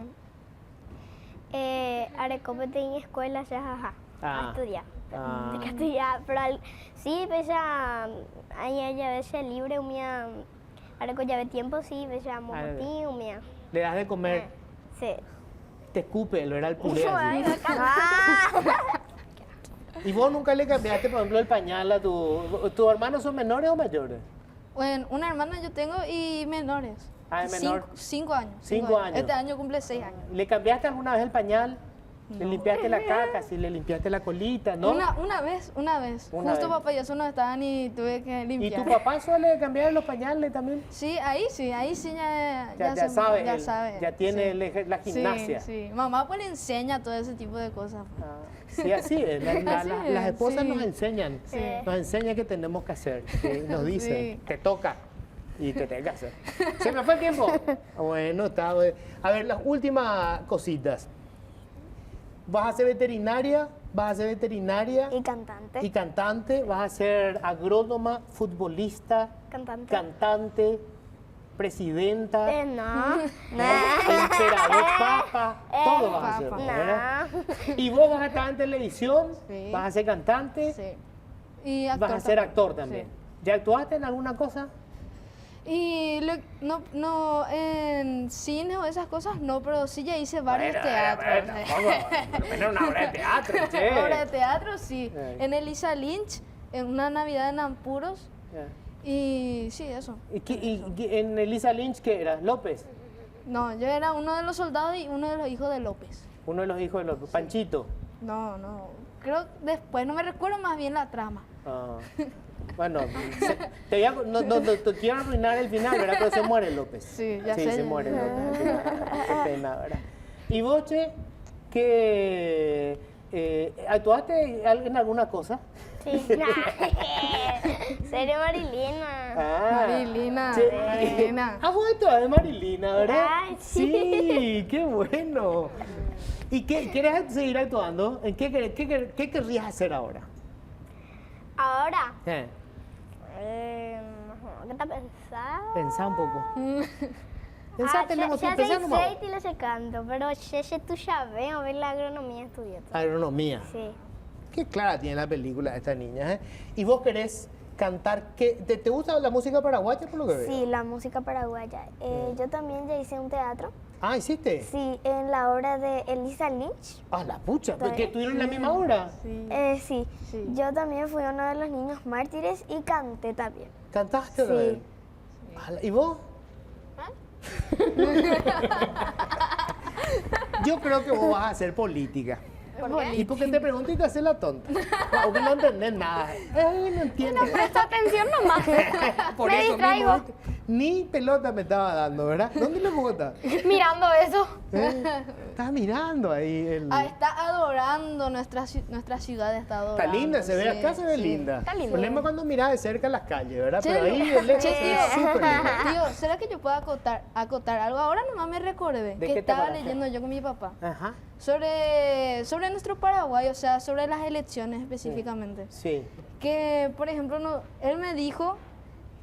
arecopete en escuela ya jaja. Ah. A estudiar. Ah. Hay que estudiar, pero sí, pesa ahí ya veces libre umia areco ya ve tiempo sí, veces momoti umia. Le das de comer, Sí. te escupe, lo era el puré. Ay, así. ¿Y vos nunca le cambiaste, por ejemplo, el pañal a tus hermanos son menores o mayores? Bueno, una hermana yo tengo y menores. Ah, es menor. 5 años. 5 años. Este año cumple 6 años. ¿Le cambiaste alguna vez el pañal? ¿Le limpiaste la caca? ¿Si le limpiaste la colita? ¿No? Una vez. Una Justo vez. papá y eso no estaban y tuve que ¿Y limpiar. tu papá suele cambiar los pañales también? Sí, ahí sí ya Ya sabe, Ya él, sabe. ya tiene sí. la gimnasia. Sí, sí. Mamá pues le enseña todo ese tipo de cosas. Ah, sí, así es. Así es, Las esposas sí. nos enseñan. Sí. Nos enseñan qué tenemos que hacer. Sí, nos dicen, Sí. te toca y te tenés que hacer. ¿Se me fue el tiempo? Bueno, está bien. A ver, las últimas cositas. ¿Vas a ser veterinaria? ¿Vas a ser veterinaria? Y cantante. Y cantante. ¿Vas a ser agrónoma, futbolista, Cantante. cantante, presidenta, No. emperador, papa? Todo vas a hacer, Papa. ¿verdad? ¿Y vos vas a estar en televisión? Sí. ¿Vas a ser cantante? Sí. Y ¿Vas a ser actor también? Sí. ¿Ya actuaste en alguna cosa? Y no, en cine o esas cosas no, pero sí ya hice varios teatros. Por lo menos una obra de teatro, che. Obra de teatro, sí. Eh. En Elisa Lynch, en una Navidad en Ampuros. Ya. Y sí, eso. ¿Y en Elisa Lynch qué era? ¿López? No, yo era uno de los soldados y uno de los hijos de López. Uno de los hijos de López. Panchito. No. Creo después, no me recuerdo más bien la trama. Ah. Bueno, no te quiero arruinar el final, ¿verdad? Pero se muere López. Sí, ya sí, sé. se muere López. al final. Qué pena, ¿verdad? ¿Y vos, Che, que actuaste en alguna cosa? Sí. Serio Marilina. Marilina, Che, Marilina. Ah, vos actuás de Marilina, ¿verdad? Ay, sí. Sí, qué bueno. ¿Y qué quieres seguir actuando? ¿En qué querrías hacer ahora? Ahora, ¿Qué ¿qué te pensás? Pensá un poco. Pensá, tenemos ya que pensar sei nomás. y lo canto, pero ya tú ya ves, a ver la agronomía estudiando. Agronomía. Sí. Qué clara tiene la película de esta niña, ¿eh? ¿Y vos querés cantar? ¿Te gusta la música paraguaya por lo que veo? Sí, la música paraguaya. Yo también ya hice un teatro. Ah, ¿hiciste? Sí, en la obra de Elisa Lynch. Ah, la pucha, ¿que estuvieron en la misma hora? Sí. Sí. Sí. Yo también fui uno de los niños mártires y canté también. ¿Cantaste otra Sí. vez? Ala, ¿y vos? Yo creo que vos vas a hacer política. ¿Y por qué te pregunto y te haces la tonta? Porque no entendés nada. No entiendo. Presta atención nomás. Por Me eso distraigo. mismo, ni pelota me estaba dando, ¿verdad? ¿Dónde lo bota? Mirando eso. Estás mirando ahí el... Está adorando nuestra ciudad, está adorando. Está linda, se ve sí, acá, se ve sí. linda. Está linda. El problema es cuando mirás de cerca las calles, ¿verdad? Che, Pero ahí el lejos che, se ve súper linda. Tío, ¿será que yo puedo acotar algo? Ahora nomás me recordé ¿De que qué te estaba acordaste? leyendo yo con mi papá Ajá, sobre nuestro Paraguay, o sea, sobre las elecciones específicamente. sí. Que, por ejemplo, él me dijo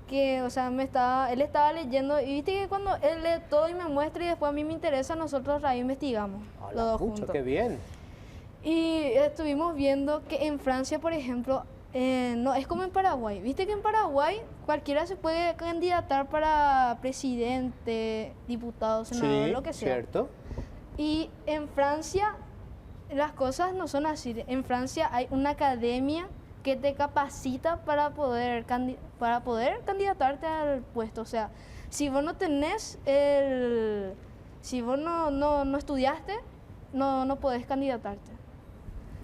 que, o sea, él estaba leyendo y viste que cuando él lee todo y me muestra y después a mí me interesa, nosotros ahí investigamos A los la dos pucha, juntos. qué bien. Y estuvimos viendo que en Francia, por ejemplo, no es como en Paraguay. Viste que en Paraguay cualquiera se puede candidatar para presidente, diputado, senador, Sí, lo que sea. cierto. Y en Francia las cosas no son así. En Francia hay una academia que te capacita para poder candidatarte al puesto. O sea, si vos no tenés si vos no estudiaste, no podés candidatarte.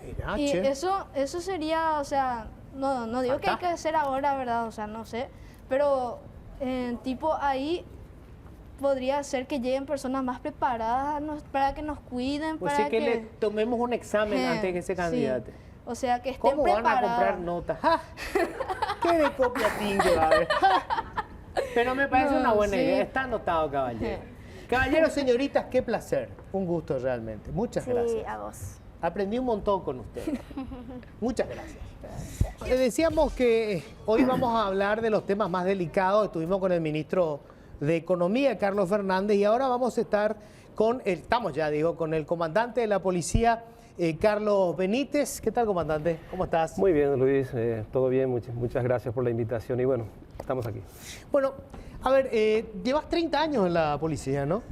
Mirá, Y che. eso sería, o sea, no digo que hay que hacer ahora, ¿verdad? O sea, no sé, pero tipo ahí podría ser que lleguen personas más preparadas para que nos cuiden, Pues para sí que le tomemos un examen Eh, antes que se sí. candidate. O sea, que estén ¿Cómo van a preparadas. comprar notas? ¡Ja! ¿Qué de copiatín que va a haber? Pero me parece No, una buena sí. idea. Está anotado, caballero. Caballeros, señoritas, qué placer. Un gusto realmente. Muchas Sí, gracias. a vos. Aprendí un montón con ustedes. Muchas gracias. Decíamos que hoy vamos a hablar de los temas más delicados. Estuvimos con el ministro de Economía, Carlos Fernández, y ahora vamos a estar con con el comandante de la policía, Carlos Benítez. ¿Qué tal, comandante? ¿Cómo estás? Muy bien, Luis, todo bien, muchas gracias por la invitación y bueno, estamos aquí. Bueno, a ver, llevas 30 años en la policía, ¿no?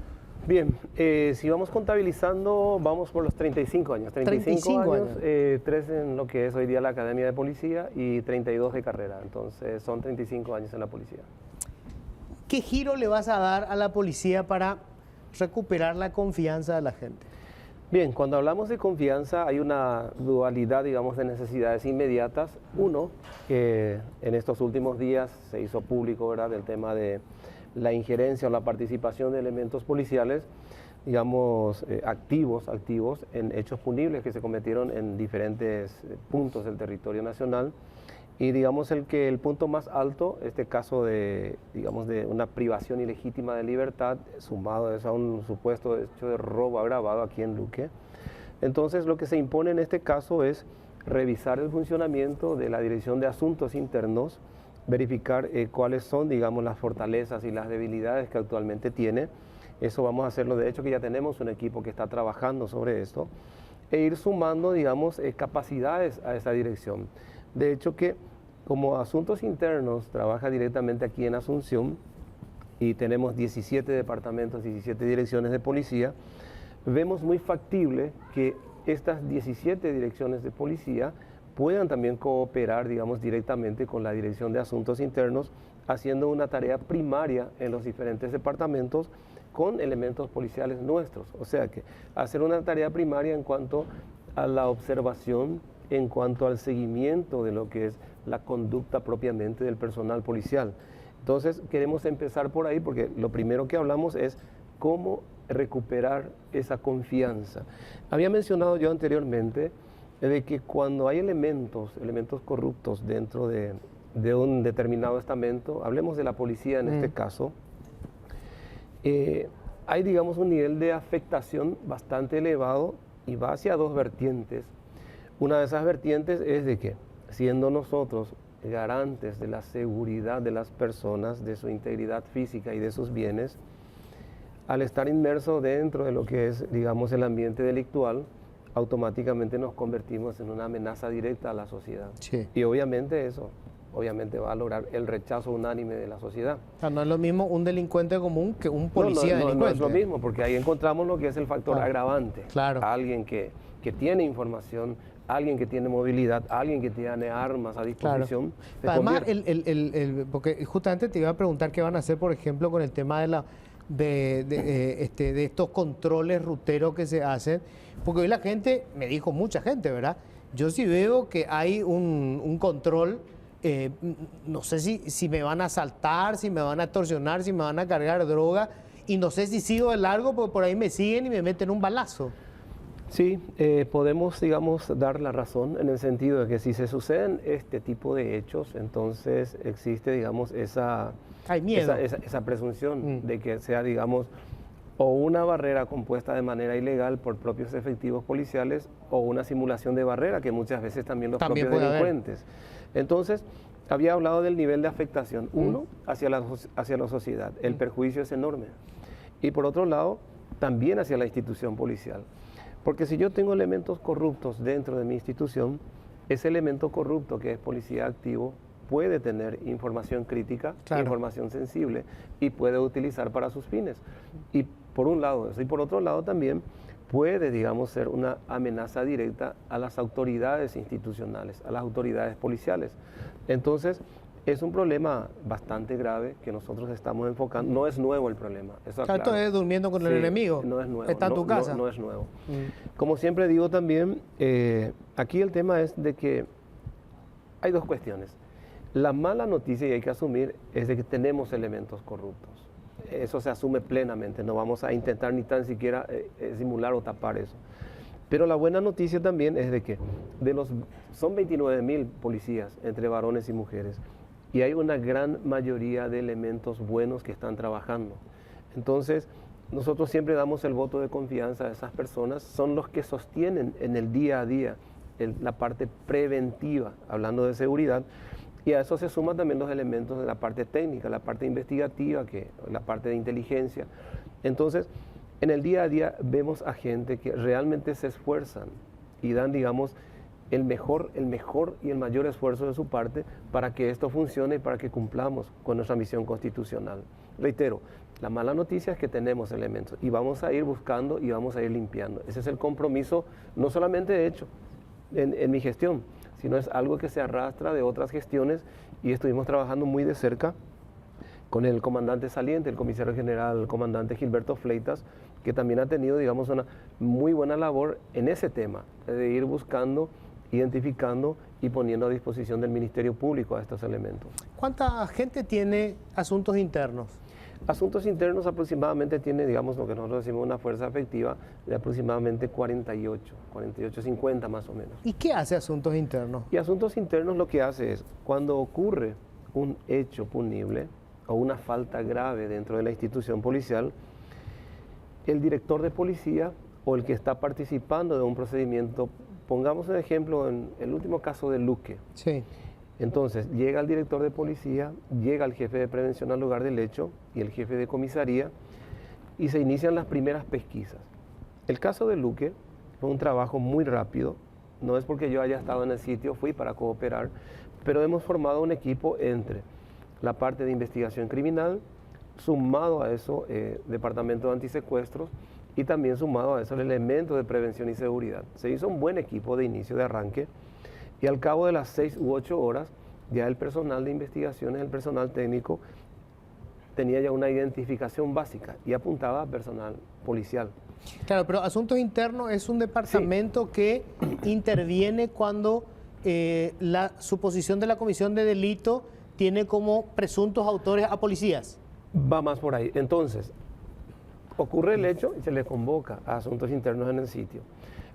Bien, si vamos contabilizando, vamos por los 35 años. 35 años, años. 3 en lo que es hoy día la Academia de Policía y 32 de carrera, entonces son 35 años en la policía. ¿Qué giro le vas a dar a la policía para recuperar la confianza de la gente? Bien, cuando hablamos de confianza hay una dualidad, digamos, de necesidades inmediatas. Uno, que en estos últimos días se hizo público, ¿verdad?, el tema de la injerencia o la participación de elementos policiales, digamos, activos en hechos punibles que se cometieron en diferentes puntos del territorio nacional. Y digamos el punto más alto, este caso de, digamos, de una privación ilegítima de libertad, sumado a un supuesto hecho de robo agravado aquí en Luque. Entonces lo que se impone en este caso es revisar el funcionamiento de la Dirección de Asuntos Internos, verificar cuáles son, digamos, las fortalezas y las debilidades que actualmente tiene. Eso vamos a hacerlo, de hecho que ya tenemos un equipo que está trabajando sobre esto, e ir sumando, digamos, capacidades a esa dirección. De hecho que como Asuntos Internos trabaja directamente aquí en Asunción y tenemos 17 departamentos, 17 direcciones de policía, vemos muy factible que estas 17 direcciones de policía puedan también cooperar, digamos, directamente con la Dirección de Asuntos Internos, haciendo una tarea primaria en los diferentes departamentos con elementos policiales nuestros. O sea que hacer una tarea primaria en cuanto a la observación, en cuanto al seguimiento de lo que es la conducta propiamente del personal policial. Entonces queremos empezar por ahí porque lo primero que hablamos es cómo recuperar esa confianza. Había mencionado yo anteriormente de que cuando hay elementos corruptos dentro de un determinado estamento, hablemos de la policía en este caso, hay, digamos, un nivel de afectación bastante elevado y va hacia dos vertientes. Una de esas vertientes es de que, siendo nosotros garantes de la seguridad de las personas, de su integridad física y de sus bienes, al estar inmerso dentro de lo que es, digamos, el ambiente delictual, automáticamente nos convertimos en una amenaza directa a la sociedad. Sí. Y obviamente eso, va a lograr el rechazo unánime de la sociedad. O sea, no es lo mismo un delincuente común que un policía delincuente. No es lo mismo, porque ahí encontramos lo que es el factor agravante. Claro. Alguien que tiene información, alguien que tiene movilidad, alguien que tiene armas a disposición. Claro. Además, porque justamente te iba a preguntar qué van a hacer, por ejemplo, con el tema de estos controles ruteros que se hacen, porque hoy la gente, me dijo mucha gente, ¿verdad? Yo sí veo que hay un control, no sé si me van a asaltar, si me van a extorsionar, si me van a cargar droga, y no sé si sigo de largo porque por ahí me siguen y me meten un balazo. Sí, podemos, digamos, dar la razón en el sentido de que si se suceden este tipo de hechos, entonces existe, digamos, esa presunción de que sea, digamos, o una barrera compuesta de manera ilegal por propios efectivos policiales o una simulación de barrera que muchas veces también los propios delincuentes. Entonces, había hablado del nivel de afectación, uno, hacia la sociedad, el perjuicio es enorme, y por otro lado, también hacia la institución policial. Porque si yo tengo elementos corruptos dentro de mi institución, ese elemento corrupto que es policía activo puede tener información crítica, información sensible y puede utilizar para sus fines. Y por un lado eso. Y por otro lado también puede, digamos, ser una amenaza directa a las autoridades institucionales, a las autoridades policiales. Entonces, es un problema bastante grave que nosotros estamos enfocando. No es nuevo el problema. Eso claro, esto es durmiendo con el enemigo. No es nuevo. Está en tu casa. No es nuevo. Como siempre digo también, aquí el tema es de que hay dos cuestiones. La mala noticia, y hay que asumir, es de que tenemos elementos corruptos. Eso se asume plenamente, no vamos a intentar ni tan siquiera simular o tapar eso. Pero la buena noticia también es de que son 29.000 policías entre varones y mujeres y hay una gran mayoría de elementos buenos que están trabajando. Entonces, nosotros siempre damos el voto de confianza a esas personas, son los que sostienen en el día a día la parte preventiva, hablando de seguridad. Y a eso se suman también los elementos de la parte técnica, la parte investigativa, la parte de inteligencia. Entonces, en el día a día vemos a gente que realmente se esfuerzan y dan, digamos, el mejor y el mayor esfuerzo de su parte para que esto funcione y para que cumplamos con nuestra misión constitucional. Reitero, la mala noticia es que tenemos elementos y vamos a ir buscando y vamos a ir limpiando. Ese es el compromiso, no solamente hecho en mi gestión, sino es algo que se arrastra de otras gestiones y estuvimos trabajando muy de cerca con el comandante saliente, el comisario general, el comandante Gilberto Fleitas, que también ha tenido, digamos, una muy buena labor en ese tema, de ir buscando, identificando y poniendo a disposición del Ministerio Público a estos elementos. ¿Cuánta gente tiene asuntos internos? Asuntos internos aproximadamente tiene, digamos, lo que nosotros decimos una fuerza efectiva de aproximadamente 48, 50 más o menos. ¿Y qué hace asuntos internos? Y asuntos internos lo que hace es, cuando ocurre un hecho punible o una falta grave dentro de la institución policial, el director de policía o el que está participando de un procedimiento, pongamos un ejemplo en el último caso de Luque. Sí. Entonces, llega el director de policía, llega el jefe de prevención al lugar del hecho y el jefe de comisaría y se inician las primeras pesquisas. El caso de Luque fue un trabajo muy rápido, no es porque yo haya estado en el sitio, fui para cooperar, pero hemos formado un equipo entre la parte de investigación criminal, sumado a eso, departamento de antisecuestros y también sumado a eso el elemento de prevención y seguridad. Se hizo un buen equipo de inicio, de arranque. Y al cabo de las 6 u 8 horas, ya el personal de investigaciones, el personal técnico, tenía ya una identificación básica y apuntaba a personal policial. Claro, pero Asuntos Internos es un departamento que interviene cuando la suposición de la comisión de delito tiene como presuntos autores a policías. Va más por ahí. Entonces, ocurre el hecho y se le convoca a Asuntos Internos en el sitio.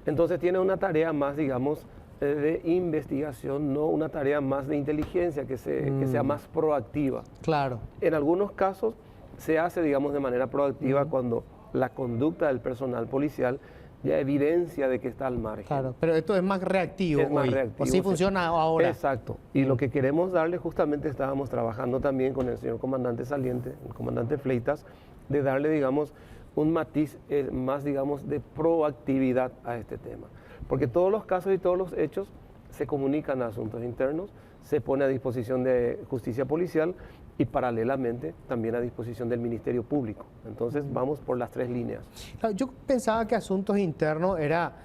Entonces tiene una tarea más, digamos, de investigación, no una tarea más de inteligencia, que sea más proactiva. Claro. En algunos casos se hace, digamos, de manera proactiva cuando la conducta del personal policial ya evidencia de que está al margen. Claro, pero esto es más reactivo. Es más reactivo. Así funciona ahora. Exacto. Y lo que queremos darle, justamente estábamos trabajando también con el señor comandante saliente, el comandante Fleitas, de darle, digamos, un matiz más, digamos, de proactividad a este tema. Porque todos los casos y todos los hechos se comunican a Asuntos Internos, se pone a disposición de Justicia Policial y paralelamente también a disposición del Ministerio Público. Entonces vamos por las 3 líneas. Claro, yo pensaba que Asuntos Internos era,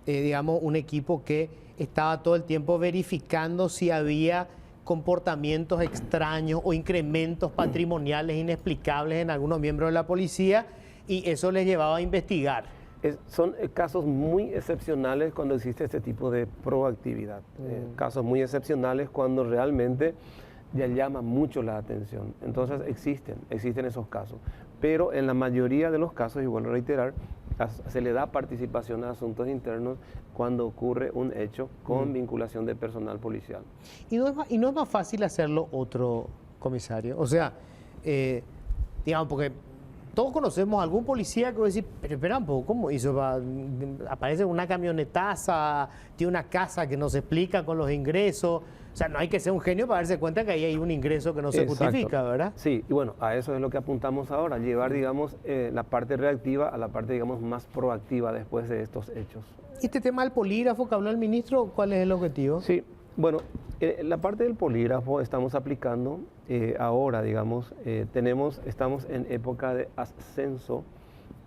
digamos, un equipo que estaba todo el tiempo verificando si había comportamientos extraños o incrementos patrimoniales inexplicables en algunos miembros de la policía y eso les llevaba a investigar. Son casos muy excepcionales cuando existe este tipo de proactividad. Casos muy excepcionales cuando realmente ya llama mucho la atención. Entonces existen esos casos. Pero en la mayoría de los casos, y vuelvo a reiterar, se le da participación a Asuntos Internos cuando ocurre un hecho con vinculación de personal policial. ¿Y no es más fácil hacerlo otro comisario? O sea, digamos, porque todos conocemos a algún policía que va a decir, pero espera un poco, ¿cómo hizo? Aparece una camionetaza, tiene una casa que no se explica con los ingresos. O sea, no hay que ser un genio para darse cuenta que ahí hay un ingreso que no se justifica, ¿verdad? Sí, y bueno, a eso es lo que apuntamos ahora, llevar, digamos, la parte reactiva a la parte, digamos, más proactiva después de estos hechos. ¿Y este tema del polígrafo que habló el ministro, cuál es el objetivo? Sí, bueno, la parte del polígrafo estamos aplicando ahora, digamos, estamos en época de ascenso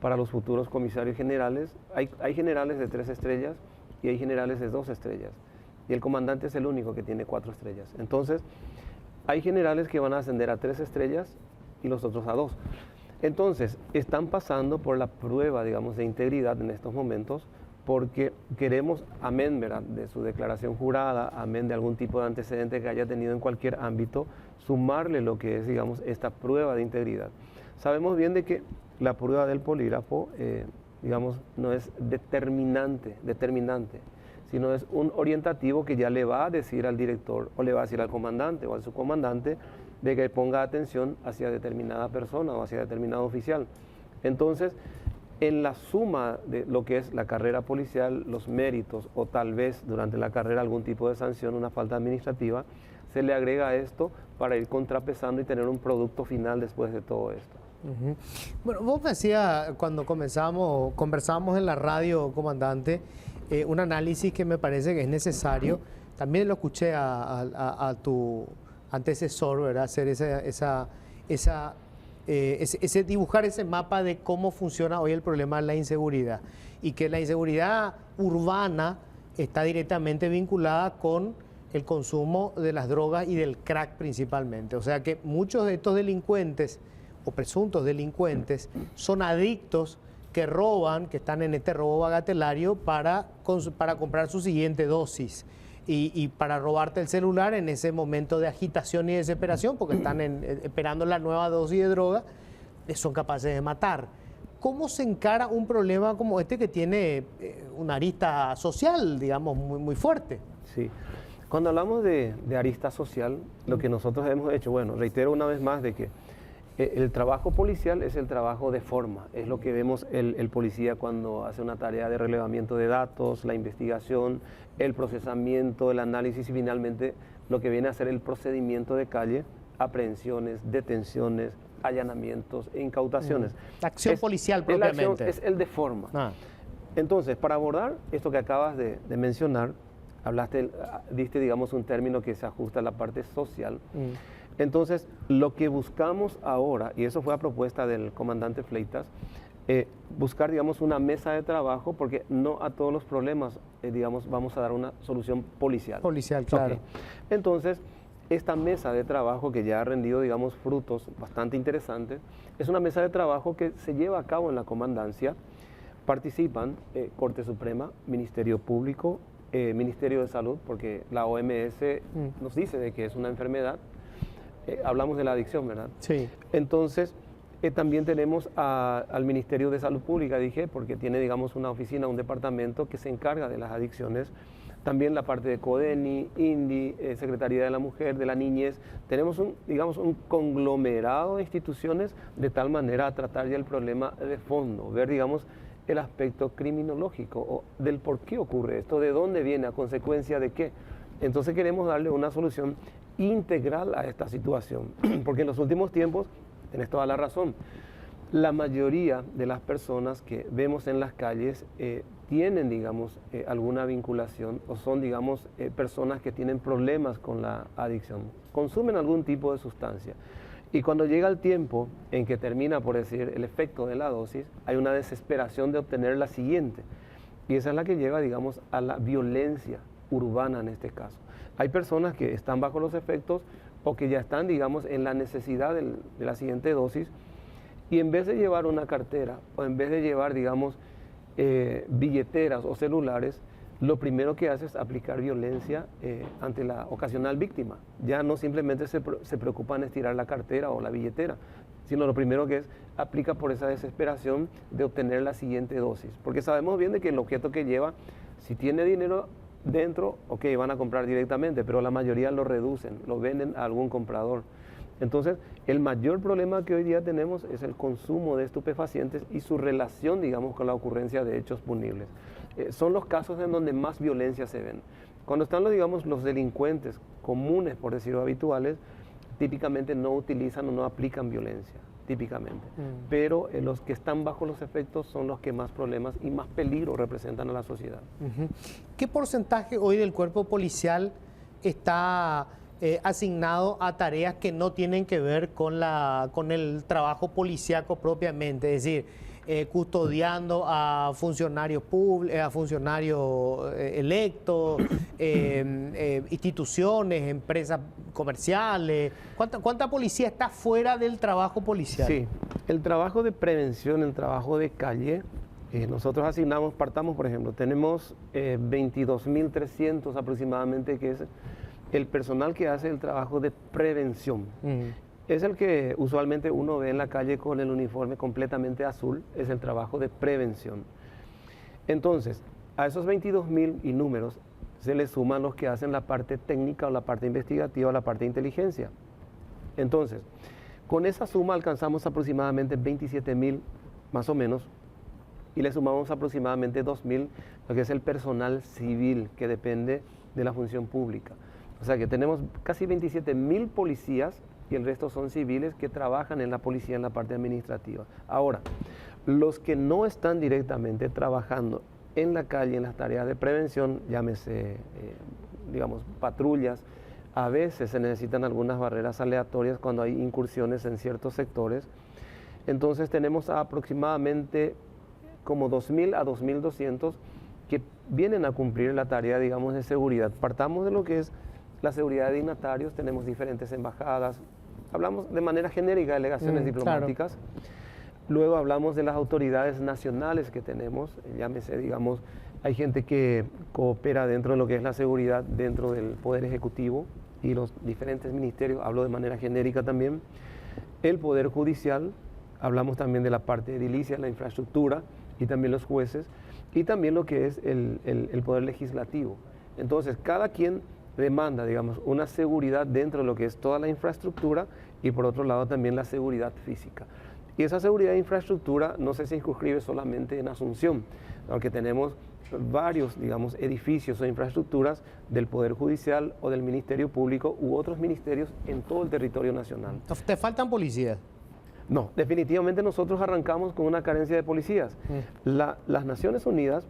para los futuros comisarios generales. Hay generales de 3 estrellas y hay generales de 2 estrellas. Y el comandante es el único que tiene 4 estrellas. Entonces, hay generales que van a ascender a 3 estrellas y los otros a 2. Entonces, están pasando por la prueba, digamos, de integridad en estos momentos, porque queremos, amén, ¿verdad?, de su declaración jurada, amén de algún tipo de antecedente que haya tenido en cualquier ámbito, sumarle lo que es, digamos, esta prueba de integridad. Sabemos bien de que la prueba del polígrafo, digamos, no es determinante, sino es un orientativo que ya le va a decir al director o le va a decir al comandante o al subcomandante de que ponga atención hacia determinada persona o hacia determinado oficial. Entonces, en la suma de lo que es la carrera policial, los méritos o tal vez durante la carrera algún tipo de sanción, una falta administrativa, se le agrega esto para ir contrapesando y tener un producto final después de todo esto. Bueno, vos me decías cuando conversábamos en la radio, comandante, un análisis que me parece que es necesario. También lo escuché a tu antecesor, ¿verdad?, hacer dibujar ese mapa de cómo funciona hoy el problema de la inseguridad, y que la inseguridad urbana está directamente vinculada con el consumo de las drogas y del crack principalmente. O sea que muchos de estos delincuentes o presuntos delincuentes son adictos que roban, que están en este robo bagatelario para comprar su siguiente dosis y para robarte el celular en ese momento de agitación y desesperación, porque están esperando la nueva dosis de droga, son capaces de matar. ¿Cómo se encara un problema como este que tiene una arista social, digamos, muy fuerte? Sí. Cuando hablamos de arista social, lo que nosotros hemos hecho, bueno, reitero una vez más de que el trabajo policial es el trabajo de forma, es lo que vemos el policía cuando hace una tarea de relevamiento de datos, la investigación, el procesamiento, el análisis y finalmente lo que viene a ser el procedimiento de calle, aprehensiones, detenciones, allanamientos e incautaciones. La acción policial propiamente. Es el de forma. Entonces, para abordar esto que acabas de mencionar, diste, digamos, un término que se ajusta a la parte social. Entonces, lo que buscamos ahora, y eso fue a propuesta del comandante Fleitas, buscar, digamos, una mesa de trabajo, porque no a todos los problemas, digamos, vamos a dar una solución policial. Policial, claro. Okay. Entonces, esta mesa de trabajo que ya ha rendido, digamos, frutos bastante interesantes, es una mesa de trabajo que se lleva a cabo en la comandancia. Participan Corte Suprema, Ministerio Público, Ministerio de Salud, porque la OMS nos dice de que es una enfermedad. Hablamos de la adicción, ¿verdad? Sí. Entonces, también tenemos al Ministerio de Salud Pública, dije, porque tiene, digamos, una oficina, un departamento que se encarga de las adicciones. También la parte de CODENI, INDI, Secretaría de la Mujer, de la Niñez. Tenemos un conglomerado de instituciones de tal manera a tratar ya el problema de fondo, ver, digamos, el aspecto criminológico o del por qué ocurre esto, de dónde viene, a consecuencia de qué. Entonces queremos darle una solución integral a esta situación, porque en los últimos tiempos, tenés toda la razón, la mayoría de las personas que vemos en las calles tienen, digamos, alguna vinculación o son, digamos, personas que tienen problemas con la adicción, consumen algún tipo de sustancia. Y cuando llega el tiempo en que termina, por decir, el efecto de la dosis, hay una desesperación de obtener la siguiente. Y esa es la que lleva, digamos, a la violencia urbana en este caso. Hay personas que están bajo los efectos o que ya están, digamos, en la necesidad de la siguiente dosis y en vez de llevar una cartera o en vez de llevar, digamos, billeteras o celulares, lo primero que hace es aplicar violencia ante la ocasional víctima. Ya no simplemente se preocupan en estirar la cartera o la billetera, sino lo primero que es, aplica por esa desesperación de obtener la siguiente dosis. Porque sabemos bien de que el objeto que lleva, si tiene dinero dentro, ok, van a comprar directamente, pero la mayoría lo reducen, lo venden a algún comprador. Entonces, el mayor problema que hoy día tenemos es el consumo de estupefacientes y su relación, digamos, con la ocurrencia de hechos punibles. Son los casos en donde más violencia se ven. Cuando están, los delincuentes comunes, por decirlo habituales, típicamente no utilizan o no aplican violencia, típicamente. Pero los que están bajo los efectos son los que más problemas y más peligro representan a la sociedad. ¿Qué porcentaje hoy del cuerpo policial está asignado a tareas que no tienen que ver con el trabajo policíaco propiamente? Es decir, custodiando a funcionarios públicos, a funcionarios electos, instituciones, empresas comerciales. ¿Cuánta policía está fuera del trabajo policial? Sí, el trabajo de prevención, el trabajo de calle, nosotros partamos, por ejemplo, tenemos 22.300 aproximadamente, que es el personal que hace el trabajo de prevención. Es el que usualmente uno ve en la calle con el uniforme completamente azul, es el trabajo de prevención. Entonces, a esos 22.000 y números se le suman los que hacen la parte técnica o la parte investigativa o la parte de inteligencia. Entonces, con esa suma alcanzamos aproximadamente 27.000 más o menos, y le sumamos aproximadamente 2.000, lo que es el personal civil que depende de la función pública. O sea que tenemos casi 27.000 policías y el resto son civiles que trabajan en la policía en la parte administrativa. Ahora, los que no están directamente trabajando en la calle, en las tareas de prevención, llámese, digamos, patrullas, a veces se necesitan algunas barreras aleatorias cuando hay incursiones en ciertos sectores. Entonces tenemos aproximadamente como 2.000 a 2.200 que vienen a cumplir la tarea, digamos, de seguridad. Partamos de lo que es la seguridad de dignatarios, tenemos diferentes embajadas, hablamos de manera genérica de delegaciones diplomáticas, claro. Luego hablamos de las autoridades nacionales que tenemos, llámese, digamos, hay gente que coopera dentro de lo que es la seguridad dentro del Poder Ejecutivo y los diferentes ministerios, hablo de manera genérica también, el Poder Judicial, hablamos también de la parte edilicia, la infraestructura y también los jueces, y también lo que es el Poder Legislativo. Entonces, cada quien demanda, digamos, una seguridad dentro de lo que es toda la infraestructura y por otro lado también la seguridad física. Y esa seguridad de infraestructura no se circunscribe solamente en Asunción, aunque tenemos varios, digamos, edificios o infraestructuras del Poder Judicial o del Ministerio Público u otros ministerios en todo el territorio nacional. ¿Te faltan policías? No, definitivamente nosotros arrancamos con una carencia de policías. Las Naciones Unidas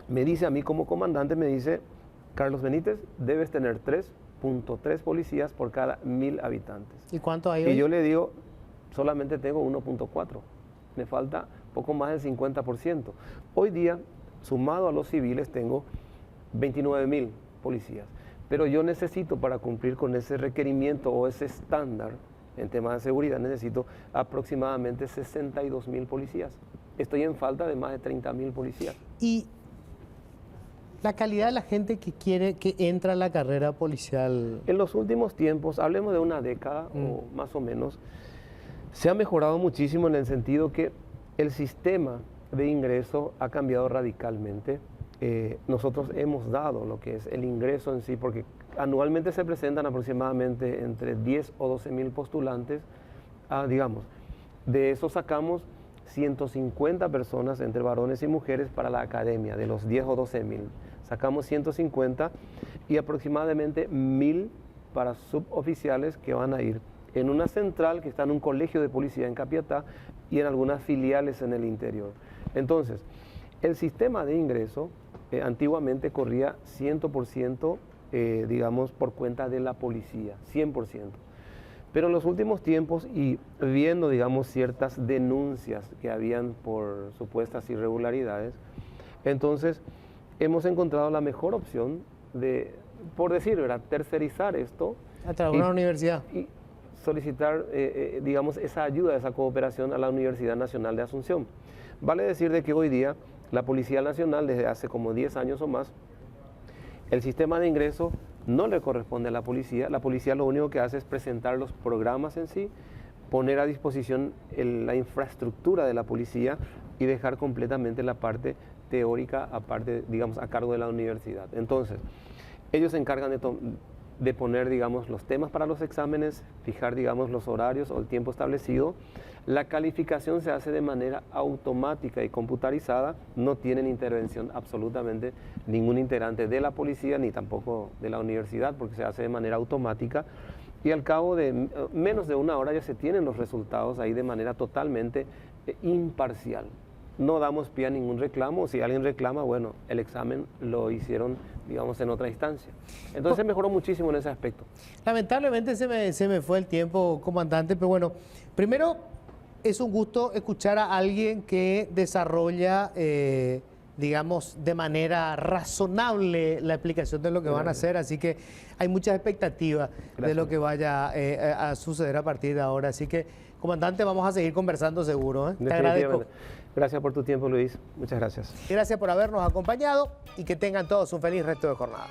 me dice a mí como comandante, me dice, Carlos Benítez, debes tener 3.3 policías por cada 1.000 habitantes. ¿Y cuánto hay hoy? Y yo le digo, solamente tengo 1.4. Me falta poco más del 50%. Hoy día, sumado a los civiles, tengo 29.000 policías. Pero yo necesito, para cumplir con ese requerimiento o ese estándar en temas de seguridad, necesito aproximadamente 62.000 policías. Estoy en falta de más de 30.000 policías. Y la calidad de la gente que entra a la carrera policial. En los últimos tiempos, hablemos de una década o más o menos, se ha mejorado muchísimo en el sentido que el sistema de ingreso ha cambiado radicalmente. Nosotros hemos dado lo que es el ingreso en sí, porque anualmente se presentan aproximadamente entre 10 o 12.000 postulantes, digamos, de eso sacamos 150 personas entre varones y mujeres para la academia, de los 10 o 12.000. Sacamos 150 y aproximadamente 1.000 para suboficiales que van a ir en una central que está en un colegio de policía en Capiatá y en algunas filiales en el interior. Entonces, el sistema de ingreso antiguamente corría 100%, digamos, por cuenta de la policía, 100%. Pero en los últimos tiempos y viendo, digamos, ciertas denuncias que habían por supuestas irregularidades, entonces hemos encontrado la mejor opción de, por decir, ¿verdad?, tercerizar esto. A través de una universidad. Y solicitar, digamos, esa ayuda, esa cooperación a la Universidad Nacional de Asunción. Vale decir de que hoy día la Policía Nacional, desde hace como 10 años o más, el sistema de ingreso no le corresponde a la policía lo único que hace es presentar los programas en sí, poner a disposición la infraestructura de la policía y dejar completamente la parte teórica, aparte, digamos, a cargo de la universidad. Entonces, ellos se encargan de poner, digamos, los temas para los exámenes, fijar, digamos, los horarios o el tiempo establecido. La calificación se hace de manera automática y computarizada, no tienen intervención absolutamente ningún integrante de la policía ni tampoco de la universidad, porque se hace de manera automática y al cabo de menos de una hora ya se tienen los resultados ahí de manera totalmente imparcial. No damos pie a ningún reclamo, si alguien reclama, bueno, el examen lo hicieron, digamos, en otra instancia. Entonces se mejoró muchísimo en ese aspecto. Lamentablemente se me fue el tiempo, comandante, pero bueno, primero es un gusto escuchar a alguien que desarrolla, digamos, de manera razonable la explicación de lo que van a hacer, así que hay muchas expectativas de lo que vaya a suceder a partir de ahora. Así que, comandante, vamos a seguir conversando seguro, ¿eh? Te agradezco. Gracias por tu tiempo, Luis. Muchas gracias. Gracias por habernos acompañado y que tengan todos un feliz resto de jornada.